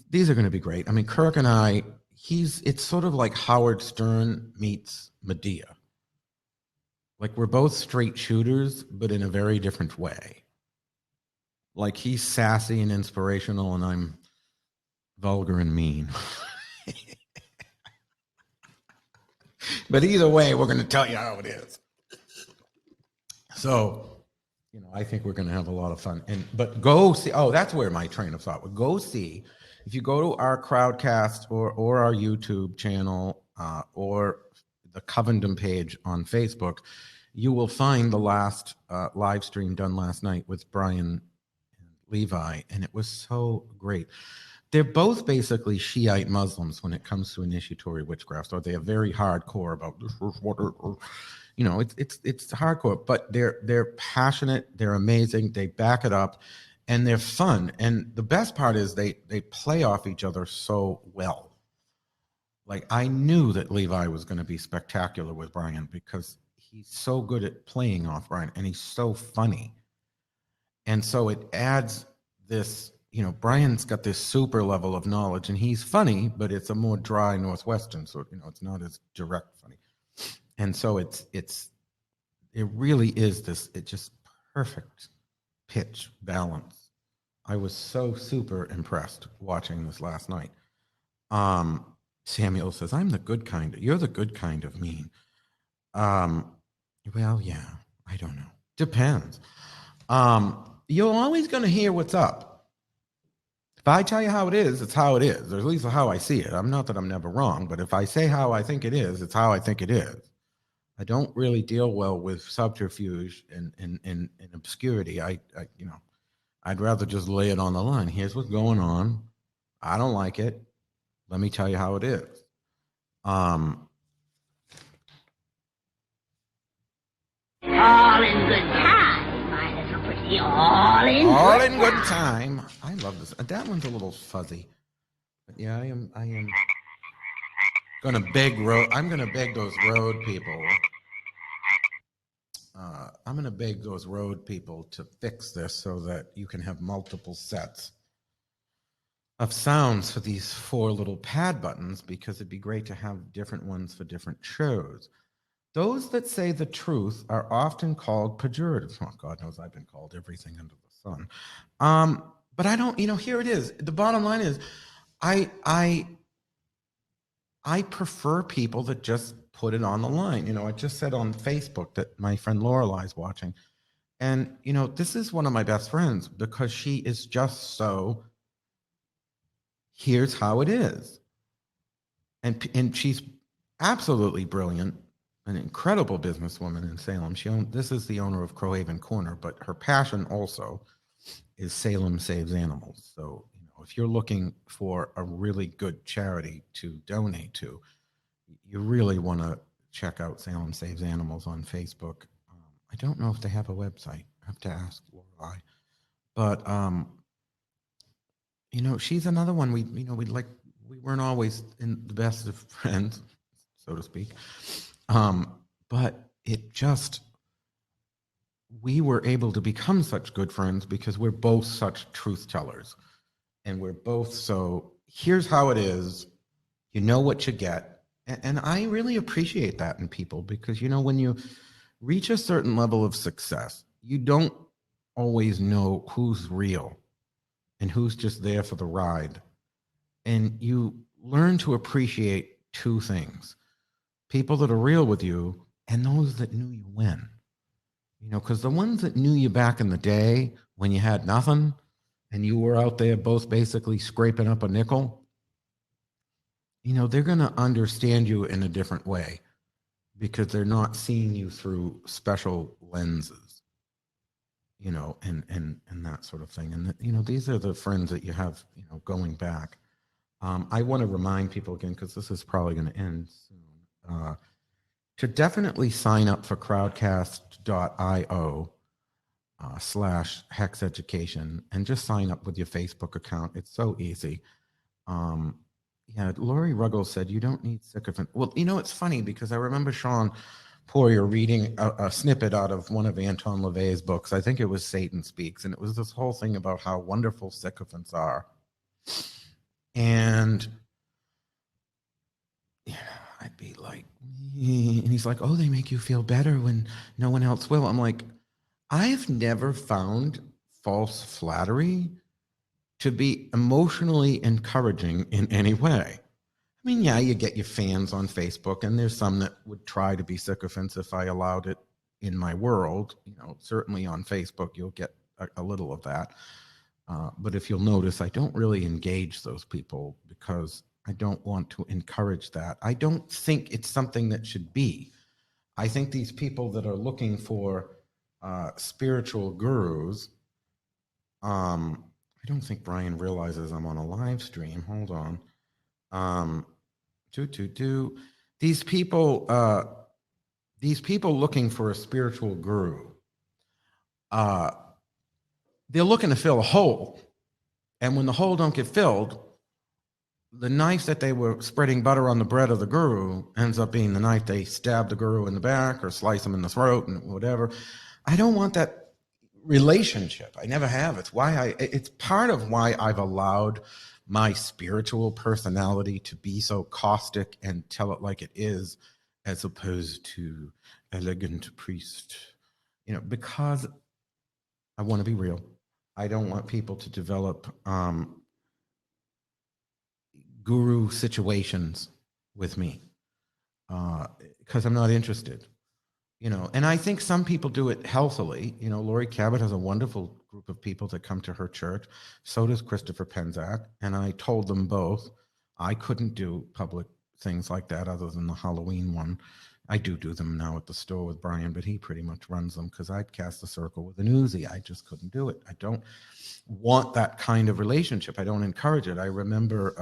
these are going to be great. I mean, Kirk and I, it's sort of like Howard Stern meets Medea. Like we're both straight shooters, but in a very different way. Like he's sassy and inspirational, and I'm vulgar and mean. But either way, we're going to tell you how it is. So, I think we're going to have a lot of fun. But go see. Oh, that's where my train of thought would go see. If you go to our Crowdcast or our YouTube channel or the Covendom page on Facebook, you will find the last live stream done last night with Brian and Levi, and it was so great. They're both basically Shiite Muslims when it comes to initiatory witchcraft. So they are very hardcore about this is what it's hardcore, but they're passionate, they're amazing, they back it up, and they're fun. And the best part is they play off each other so well. Like I knew that Levi was going to be spectacular with Brian because he's so good at playing off Brian, and he's so funny. And so it adds this, Brian's got this super level of knowledge, and he's funny, but it's a more dry Northwestern, so it's not as direct funny. And so it really is this, it's just perfect pitch balance. I was so super impressed watching this last night. Samuel says, you're the good kind of mean. Well, yeah, I don't know. Depends. You're always going to hear what's up. If I tell you how it is, it's how it is, or at least how I see it. I'm not that I'm never wrong, but if I say how I think it is, it's how I think it is. I don't really deal well with subterfuge and obscurity. I'd rather just lay it on the line. Here's what's going on. I don't like it. Let me tell you how it is. All in good time, my little pretty. All in good time. I love this. That one's a little fuzzy, but yeah, I am gonna beg I'm gonna beg those road people. I'm gonna beg those road people to fix this so that you can have multiple sets of sounds for these 4 little pad buttons, because it'd be great to have different ones for different shows. Those that say the truth are often called pejorative. Oh, God knows I've been called everything under the sun. But I don't, here it is. The bottom line is I prefer people that just put it on the line. I just said on Facebook that my friend Lorelai's watching. And, this is one of my best friends because she is just so, here's how it is. And she's absolutely brilliant. An incredible businesswoman in Salem. This is the owner of Crowhaven Corner, but her passion also is Salem Saves Animals. So, if you're looking for a really good charity to donate to, you really want to check out Salem Saves Animals on Facebook. I don't know if they have a website. I have to ask Lorelai. But she's another one. We weren't always in the best of friends, so to speak. But we were able to become such good friends because we're both such truth tellers, and we're both so, here's how it is, what you get. And I really appreciate that in people because, when you reach a certain level of success, you don't always know who's real and who's just there for the ride. And you learn to appreciate two things: people that are real with you and those that knew you when. You know, because the ones that knew you back in the day when you had nothing and you were out there both basically scraping up a nickel, you know, they're going to understand you in a different way because they're not seeing you through special lenses, you know, and that sort of thing. And, you know, these are the friends that you have, you know, going back. I want to remind people again, because this is probably going to end soon, to definitely sign up for crowdcast.io /hex education and just sign up with your Facebook account. It's so easy. Yeah, Lori Ruggles said you don't need sycophant. Well, you know, it's funny because I remember Sean Poirier reading a snippet out of one of Anton LaVey's books. I think it was Satan Speaks, and it was this whole thing about how wonderful sycophants are. And yeah, I'd be like, and he's like, oh, they make you feel better when no one else will. I'm like, I've never found false flattery to be emotionally encouraging in any way. I mean, yeah, you get your fans on Facebook, and there's some that would try to be sycophants if I allowed it in my world. You know, certainly on Facebook, you'll get a little of that. But if you'll notice, I don't really engage those people because I don't want to encourage that. I don't think it's something that should be. I think these people that are looking for spiritual gurus, I don't think Brian realizes I'm on a live stream. Hold on. These people looking for a spiritual guru, they're looking to fill a hole. And when the hole don't get filled, the knife that they were spreading butter on the bread of the guru ends up being the knife they stab the guru in the back or slice him in the throat and whatever. I don't want that relationship. I never have. It's part of why I've allowed my spiritual personality to be so caustic and tell it like it is, as opposed to elegant priest, you know, because I want to be real. I don't want people to develop guru situations with me because I'm not interested. You know, and I think some people do it healthily. You know, Lori Cabot has a wonderful group of people that come to her church. So does Christopher Penzak. And I told them both I couldn't do public things like that other than the Halloween one. I do them now at the store with Brian, but he pretty much runs them because I'd cast a circle with an Uzi. I just couldn't do it. I don't want that kind of relationship. I don't encourage it. I remember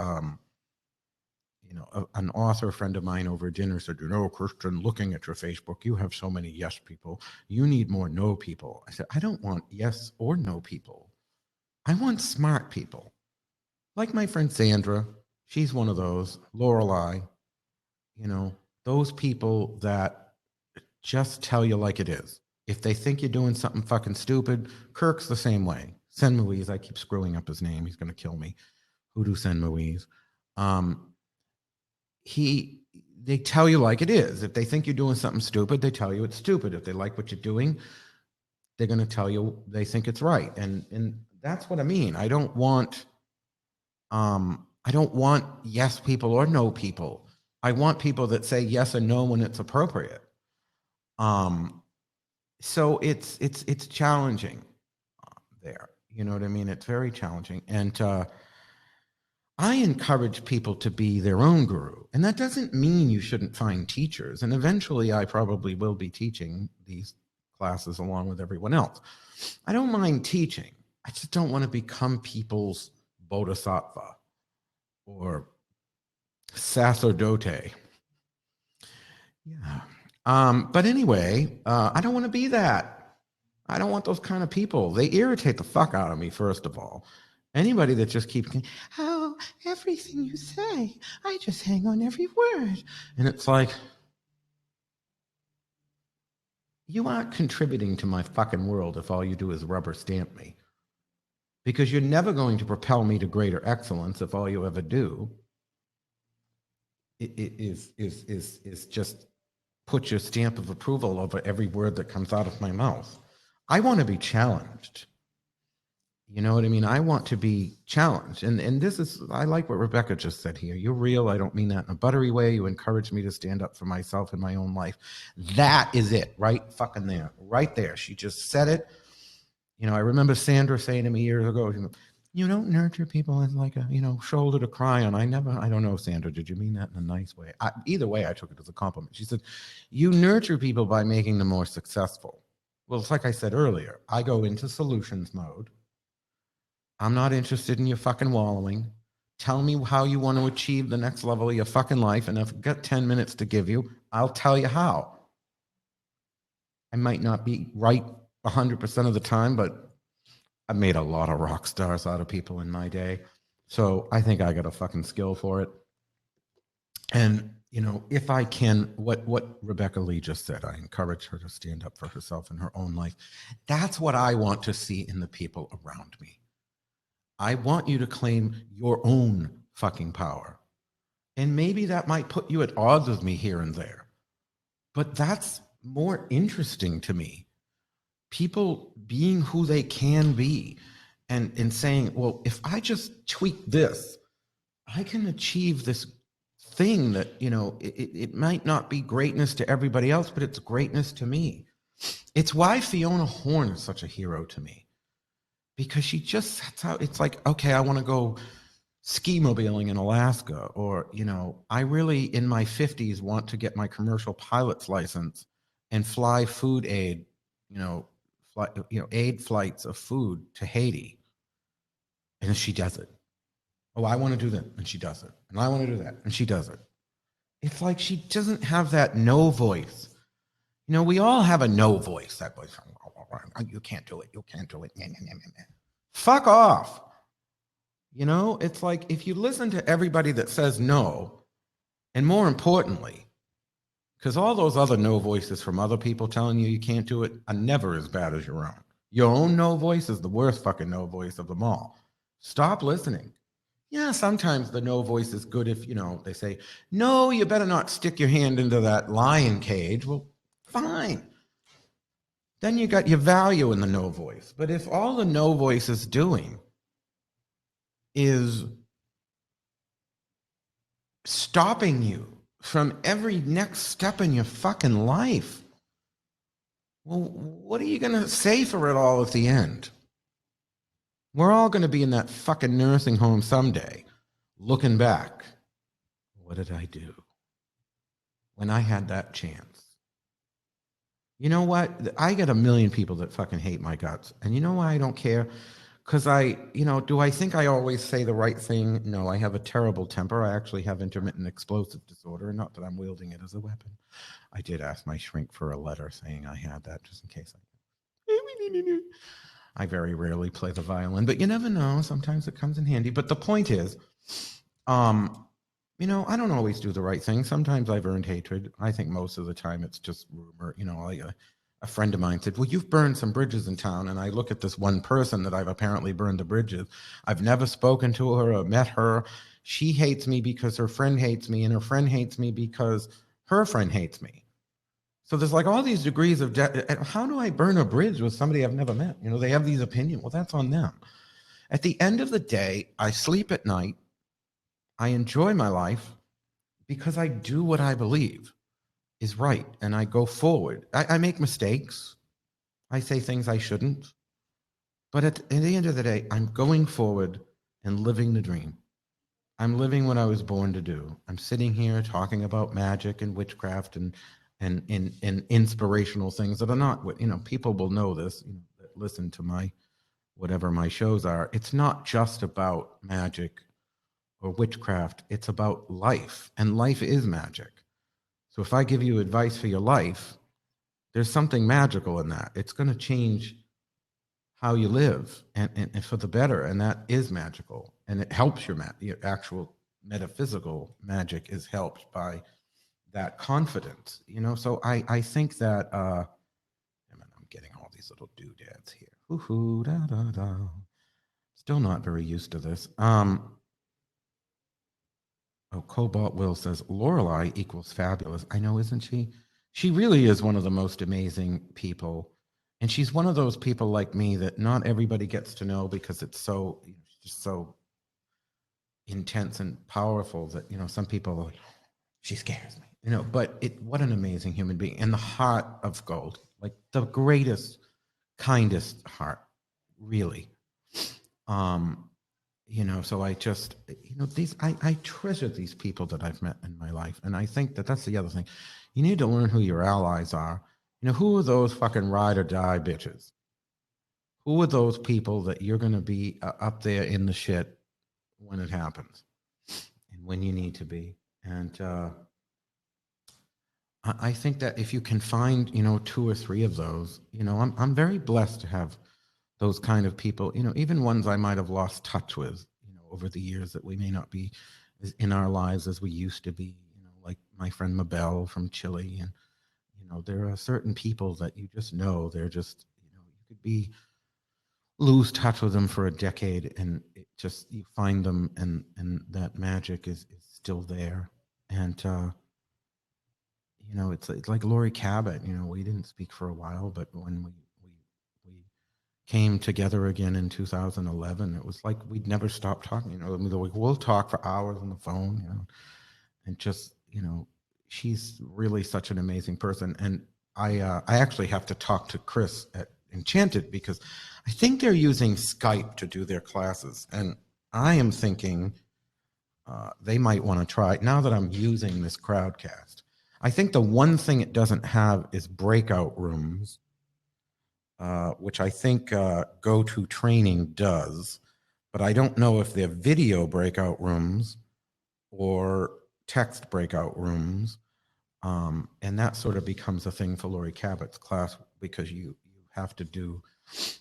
you know, an author friend of mine over dinner said, you know, Christian, looking at your Facebook, you have so many yes people. You need more no people. I said, I don't want yes or no people. I want smart people. Like my friend Sandra, she's one of those. Lorelei, you know, those people that just tell you like it is. If they think you're doing something fucking stupid, Kirk's the same way. Sen Moise, I keep screwing up his name. He's going to kill me. Hoodoo Sen Moise. They tell you like it is. If they think you're doing something stupid, they tell you it's stupid. If they like what you're doing, they're going to tell you they think it's right. And that's what I mean. I don't want yes people or no people. I want people that say yes and no when it's appropriate. So it's challenging there. You know what I mean? It's very challenging. And I encourage people to be their own guru. And that doesn't mean you shouldn't find teachers. And eventually I probably will be teaching these classes along with everyone else. I don't mind teaching. I just don't want to become people's bodhisattva or sacerdote. Yeah. But anyway, I don't want to be that. I don't want those kind of people. They irritate the fuck out of me, first of all. Anybody that just keeps going, oh, everything you say, I just hang on every word. And it's like, you aren't contributing to my fucking world if all you do is rubber stamp me. Because you're never going to propel me to greater excellence if all you ever do is just put your stamp of approval over every word that comes out of my mouth. I want to be challenged. You know what I mean? I want to be challenged. And this is, I like what Rebecca just said here. You're real. I don't mean that in a buttery way. You encourage me to stand up for myself in my own life. That is it, right fucking there, right there. She just said it. You know, I remember Sandra saying to me years ago, you don't nurture people as like a, shoulder to cry on. I don't know, Sandra, did you mean that in a nice way? Either way, I took it as a compliment. She said, you nurture people by making them more successful. Well, it's like I said earlier, I go into solutions mode. I'm not interested in your fucking wallowing. Tell me how you want to achieve the next level of your fucking life. And if I've got 10 minutes to give you, I'll tell you how. I might not be right 100% of the time, but I've made a lot of rock stars out of people in my day. So I think I got a fucking skill for it. And, if I can, what Rebecca Lee just said, I encourage her to stand up for herself in her own life. That's what I want to see in the people around me. I want you to claim your own fucking power. And maybe that might put you at odds with me here and there. But that's more interesting to me. People being who they can be and saying, well, if I just tweak this, I can achieve this thing that, it might not be greatness to everybody else, but it's greatness to me. It's why Fiona Horn is such a hero to me. Because she just sets out, it's like, okay, I want to go ski mobiling in Alaska, or, I really in my 50s want to get my commercial pilot's license and fly food aid, aid flights of food to Haiti. And she does it. Oh, I want to do that. And she does it. And I want to do that. And she does it. It's like she doesn't have that no voice. We all have a no voice. That voice, you can't do it. You can't do it. Fuck off. It's like if you listen to everybody that says no, and more importantly, because all those other no voices from other people telling you can't do it are never as bad as your own. Your own no voice is the worst fucking no voice of them all. Stop listening. Yeah, sometimes the no voice is good if, they say, no, you better not stick your hand into that lion cage. Well, fine. Then you got your value in the no voice. But if all the no voice is doing is stopping you from every next step in your fucking life, well, what are you going to say for it all at the end? We're all going to be in that fucking nursing home someday, looking back. What did I do when I had that chance? You know what? I get a million people that fucking hate my guts. And you know why I don't care? Because do I think I always say the right thing? No, I have a terrible temper. I actually have intermittent explosive disorder. Not that I'm wielding it as a weapon. I did ask my shrink for a letter saying I had that just in case I very rarely play the violin, but you never know. Sometimes it comes in handy. But the point is, I don't always do the right thing. Sometimes I've earned hatred. I think most of the time it's just rumor. Like a friend of mine said, well, you've burned some bridges in town. And I look at this one person that I've apparently burned the bridges. I've never spoken to her or met her. She hates me because her friend hates me, and her friend hates me because her friend hates me. So there's like all these degrees of how do I burn a bridge with somebody I've never met? They have these opinions. Well, that's on them. At the end of the day, I sleep at night. I enjoy my life because I do what I believe is right, and I go forward. I make mistakes. I say things I shouldn't. But at the end of the day, I'm going forward and living the dream. I'm living what I was born to do. I'm sitting here talking about magic and witchcraft and inspirational things that are not what, people will know this, that listen to whatever my shows are. It's not just about magic or witchcraft. It's about life, and life is magic. So if I give you advice for your life, there's something magical in that. It's going to change how you live and for the better. And that is magical. And it helps your actual metaphysical magic is helped by that confidence, So I think that, I'm getting all these little doodads here. Hoo-hoo, da, da, da. Still not very used to this. Cobalt Will says, Lorelei equals fabulous. I know, isn't she? She really is one of the most amazing people. And she's one of those people like me that not everybody gets to know because it's so, just so intense and powerful that, some people are like, she scares me, but what an amazing human being, and the heart of gold, like the greatest, kindest heart, really. So I just, I treasure these people that I've met in my life. And I think that's the other thing. You need to learn who your allies are. Who are those fucking ride or die bitches? Who are those people that you're going to be up there in the shit when it happens and when you need to be? And I think that if you can find, 2 or 3 of those, I'm very blessed to have those kind of people, even ones I might have lost touch with, over the years, that we may not be as in our lives as we used to be, like my friend Mabel from Chile. And, there are certain people that you just know, they're just, you could lose touch with them for a decade, and it just, you find them, and that magic is still there. And, it's like Lori Cabot, we didn't speak for a while, but when we came together again in 2011, it was like we'd never stopped talking. We'll talk for hours on the phone, and just, she's really such an amazing person. And I actually have to talk to Chris at Enchanted, because I think they're using Skype to do their classes, and I am thinking they might want to try it now that I'm using this Crowdcast. I think the one thing it doesn't have is breakout rooms, which I think Go To Training does, but I don't know if they're video breakout rooms or text breakout rooms. And that sort of becomes a thing for Lori Cabot's class, because you have to do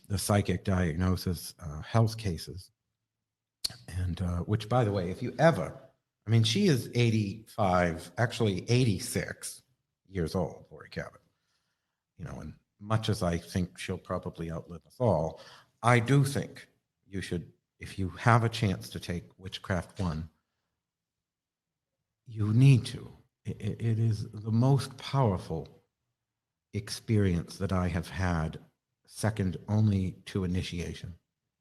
the psychic diagnosis health cases. And which, by the way, if you ever, she is 85, actually 86 years old, Lori Cabot, and much as I think she'll probably outlive us all, I do think you should, if you have a chance to take Witchcraft 1, you need to. It is the most powerful experience that I have had, second only to initiation,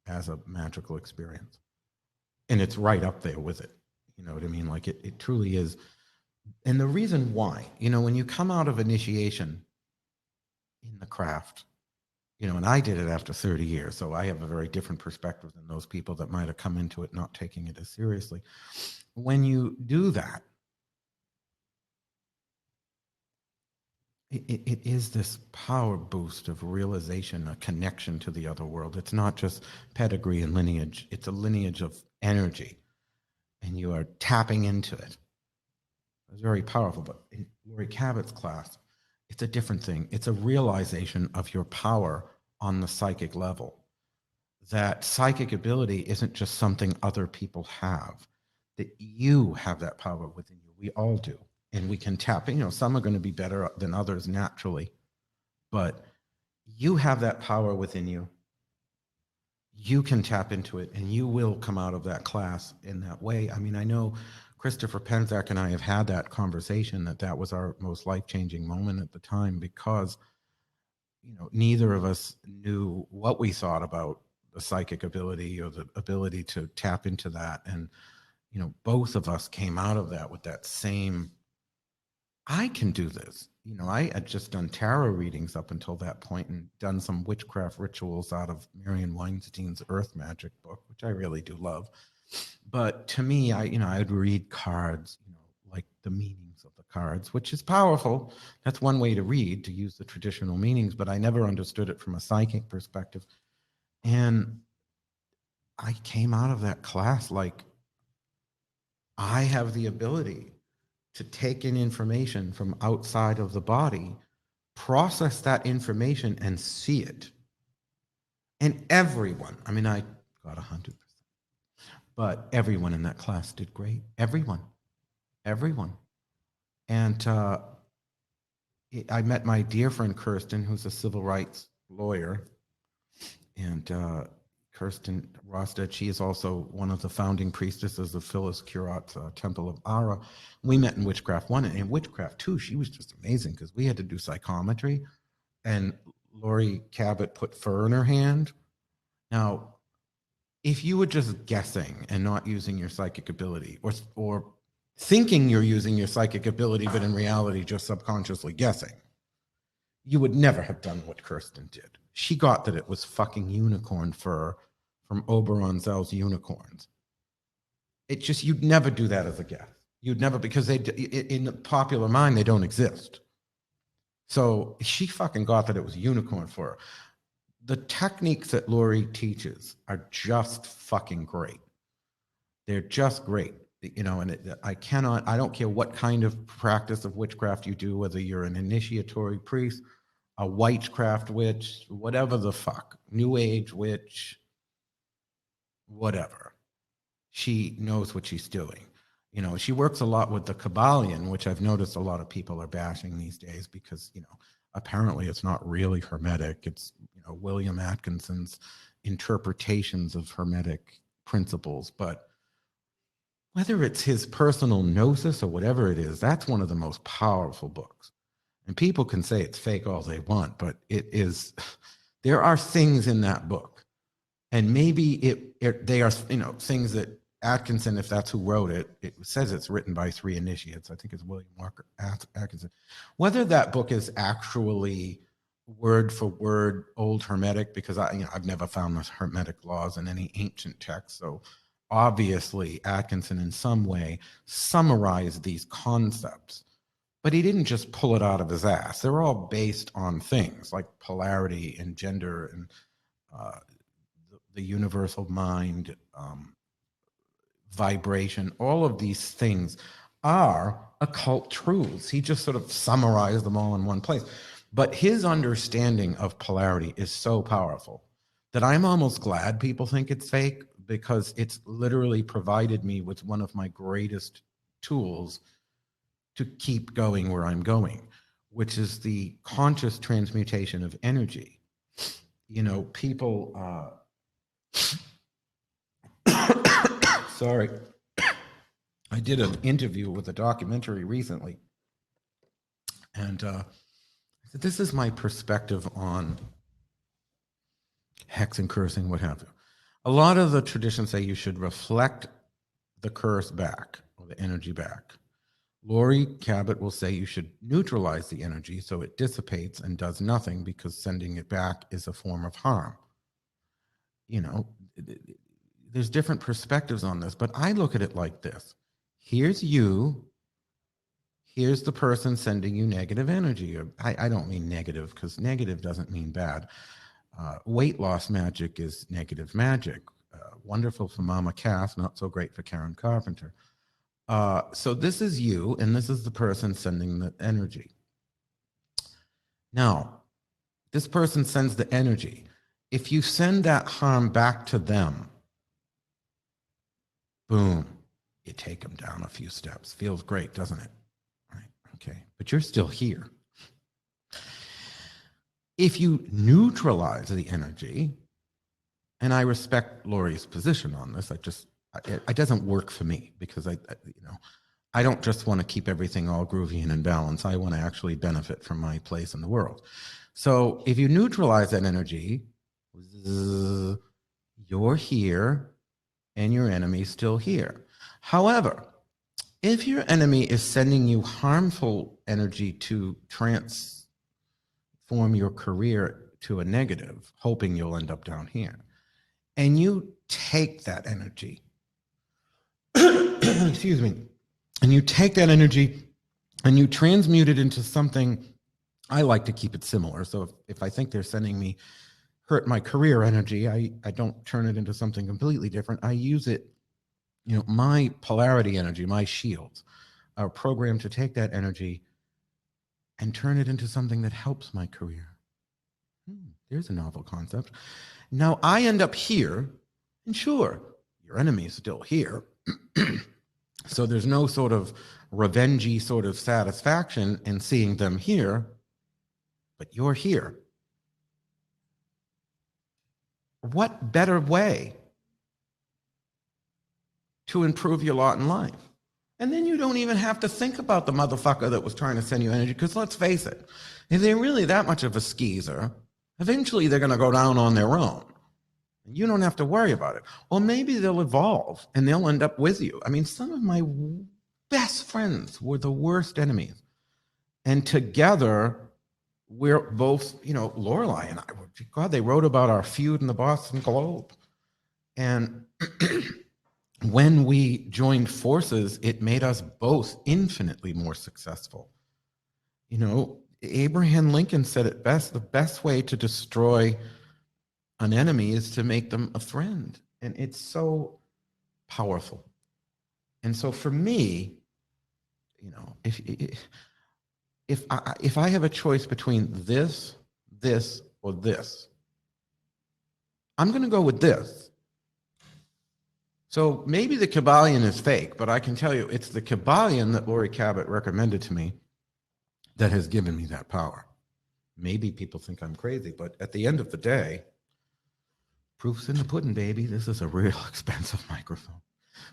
as a magical experience. And it's right up there with it. You know what I mean? Like it truly is. And the reason why, when you come out of initiation in the craft, and I did it after 30 years, so I have a very different perspective than those people that might have come into it not taking it as seriously. When you do that, it is this power boost of realization, a connection to the other world. It's not just pedigree and lineage. It's a lineage of energy, and you are tapping into it. It's very powerful. But in Lori Cabot's class, it's a different thing. It's a realization of your power on the psychic level. That psychic ability isn't just something other people have, that you have that power within you. We all do. And we can tap in. Some are going to be better than others naturally, but you have that power within you. You can tap into it, and you will come out of that class in that way. I know Christopher Penzak and I have had that conversation, that was our most life-changing moment at the time, because neither of us knew what we thought about the psychic ability or the ability to tap into that. And both of us came out of that with that same, I can do this. I had just done tarot readings up until that point, and done some witchcraft rituals out of Marion Weinstein's Earth Magic book, which I really do love. But to me, I'd read cards, like the meanings of the cards, which is powerful. That's one way to read, to use the traditional meanings, but I never understood it from a psychic perspective. And I came out of that class like, I have the ability to take in information from outside of the body, process that information, and see it. And everyone, I got 100%, but everyone in that class did great. Everyone. And I met my dear friend Kirsten, who's a civil rights lawyer. And Kirsten Rosted, she is also one of the founding priestesses of Phyllis Curat's Temple of Ara. We met in Witchcraft 1, and in Witchcraft 2, she was just amazing, because we had to do psychometry. And Lori Cabot put fur in her hand. Now, if you were just guessing and not using your psychic ability, or thinking you're using your psychic ability, but in reality just subconsciously guessing, you would never have done what Kirsten did. She got that it was fucking unicorn fur from Oberon Zell's unicorns. It just, you'd never do that as a guess. You'd never, because they, in the popular mind, they don't exist. So she fucking got that it was unicorn fur. The techniques that Lori teaches are just fucking great. They're just great, you know, and I don't care what kind of practice of witchcraft you do, whether you're an initiatory priest, a witchcraft witch, whatever the fuck, new age witch, whatever. She knows what she's doing. You know, she works a lot with the Kabbalion, which I've noticed a lot of people are bashing these days because, you know, apparently it's not really Hermetic. It's, you know, William Atkinson's interpretations of Hermetic principles. But whether it's his personal gnosis or whatever it is, that's one of the most powerful books. And people can say it's fake all they want, but it is, there are things in that book. And maybe they are, you know, things that Atkinson, if that's who wrote it, it says it's written by 3 initiates. I think it's William Walker Atkinson. Whether that book is actually word for word old Hermetic, because I've never found the Hermetic laws in any ancient text. So obviously Atkinson in some way summarized these concepts, but he didn't just pull it out of his ass. They're all based on things like polarity and gender and the universal mind, vibration. All of these things are occult truths. He just sort of summarized them all in one place. But his understanding of polarity is so powerful that I'm almost glad people think it's fake, because it's literally provided me with one of my greatest tools to keep going where I'm going, which is the conscious transmutation of energy. You know, people, sorry, I did an interview with a documentary recently, and I said, this is my perspective on hex and cursing, what have you. A lot of the traditions say you should reflect the curse back, or the energy back. Lori Cabot will say you should neutralize the energy so it dissipates and does nothing, because sending it back is a form of harm. You know, there's different perspectives on this, but I look at it like this. Here's you. Here's the person sending you negative energy. I don't mean negative, because negative doesn't mean bad. Weight loss magic is negative magic. Wonderful for Mama Cass, not so great for Karen Carpenter. So this is you, and this is the person sending the energy. Now, this person sends the energy. If you send that harm back to them, boom, you take them down a few steps. Feels great, doesn't it? Right? Okay, but you're still here. If you neutralize the energy, and I respect Lori's position on this, it doesn't work for me, because I don't just want to keep everything all groovy and in balance. I want to actually benefit from my place in the world. So if you neutralize that energy, you're here and your enemy's still here. However, if your enemy is sending you harmful energy to transform your career to a negative, hoping you'll end up down here, and you take that energy, excuse me, and you take that energy and you transmute it into something, I like to keep it similar. So if I think they're sending me hurt my career energy, I don't turn it into something completely different. I use it, you know, my polarity energy, my shields are programmed to take that energy and turn it into something that helps my career. There's a novel concept. Now I end up here, and sure, your enemy is still here. So there's no sort of revengey sort of satisfaction in seeing them here, but you're here. What better way to improve your lot in life? And then you don't even have to think about the motherfucker that was trying to send you energy, because let's face it, if they're really that much of a skeezer, Eventually, they're going to go down on their own. You don't have to worry about it. Or maybe they'll evolve and they'll end up with you. I mean, some of my best friends were the worst enemies. And together, we're both, Lorelei and I, God, they wrote about our feud in the Boston Globe. And when we joined forces, it made us both infinitely more successful. Abraham Lincoln said it best, the best way to destroy an enemy is to make them a friend. And it's so powerful. And so for me, if I have a choice between this, or this, I'm going to go with this. So maybe the Kabbalion is fake, but I can tell you it's the Kabbalion that Laurie Cabot recommended to me that has given me that power. Maybe people think I'm crazy, but at the end of the day, proof's in the pudding, baby. This is a real expensive microphone.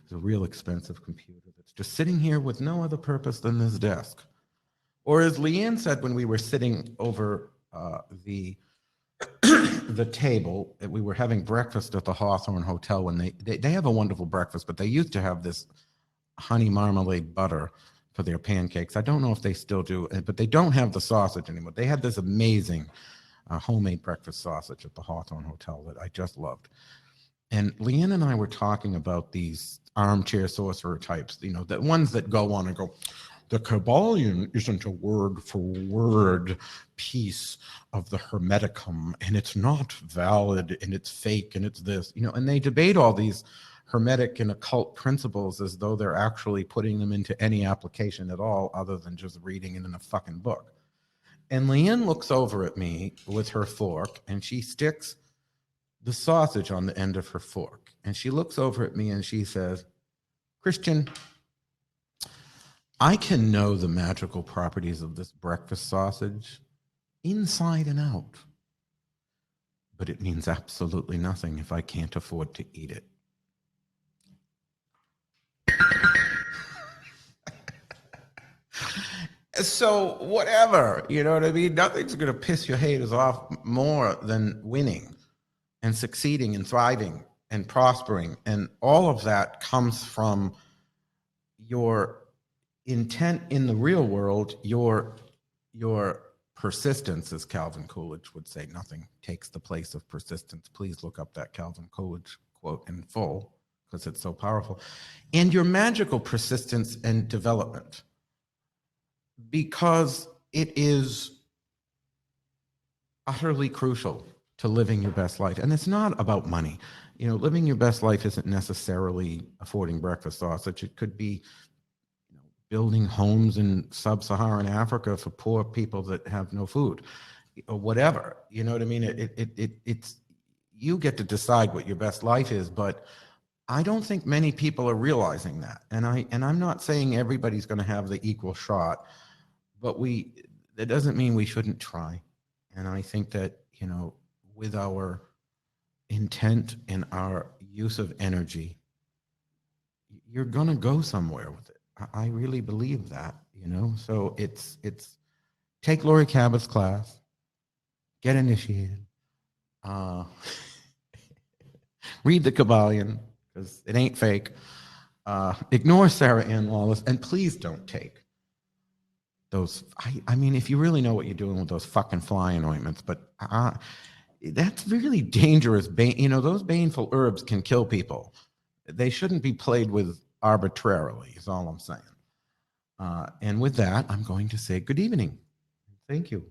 It's a real expensive computer that's just sitting here with no other purpose than this desk. Or as Leanne said when we were sitting over the table, we were having breakfast at the Hawthorne Hotel when they have a wonderful breakfast, but they used to have this honey marmalade butter for their pancakes. I don't know if they still do, but they don't have the sausage anymore. They had this amazing homemade breakfast sausage at the Hawthorne Hotel that I just loved. And Leanne and I were talking about these armchair sorcerer types, the ones that go on and go, the Kabbalion isn't a word for word piece of the Hermeticum, and it's not valid, and it's fake, and it's this, and they debate all these Hermetic and occult principles as though they're actually putting them into any application at all other than just reading it in a fucking book. And Leanne looks over at me with her fork, and she sticks the sausage on the end of her fork. And she looks over at me and she says, Christian, I can know the magical properties of this breakfast sausage inside and out, but it means absolutely nothing if I can't afford to eat it. So whatever, you know what I mean? Nothing's going to piss your haters off more than winning and succeeding and thriving and prospering. And all of that comes from your intent in the real world, your persistence, as Calvin Coolidge would say. Nothing takes the place of persistence. Please look up that Calvin Coolidge quote in full because it's so powerful. And your magical persistence and development, because it is utterly crucial to living your best life. And it's not about money. Living your best life isn't necessarily affording breakfast sausage. It could be building homes in sub-Saharan Africa for poor people that have no food, or whatever. You know what I mean? It's you get to decide what your best life is, but I don't think many people are realizing that. And I'm not saying everybody's going to have the equal shot, but that doesn't mean we shouldn't try. And I think that, with our intent and our use of energy, you're going to go somewhere with it. I really believe that, so it's take Laurie Cabot's class, get initiated, read the Kabbalion because it ain't fake, ignore Sarah Ann Wallace, and please don't take those. I mean, if you really know what you're doing with those fucking flying ointments, but that's really dangerous. Those baneful herbs can kill people. They shouldn't be played with arbitrarily, is all I'm saying. And with that, I'm going to say good evening. Thank you.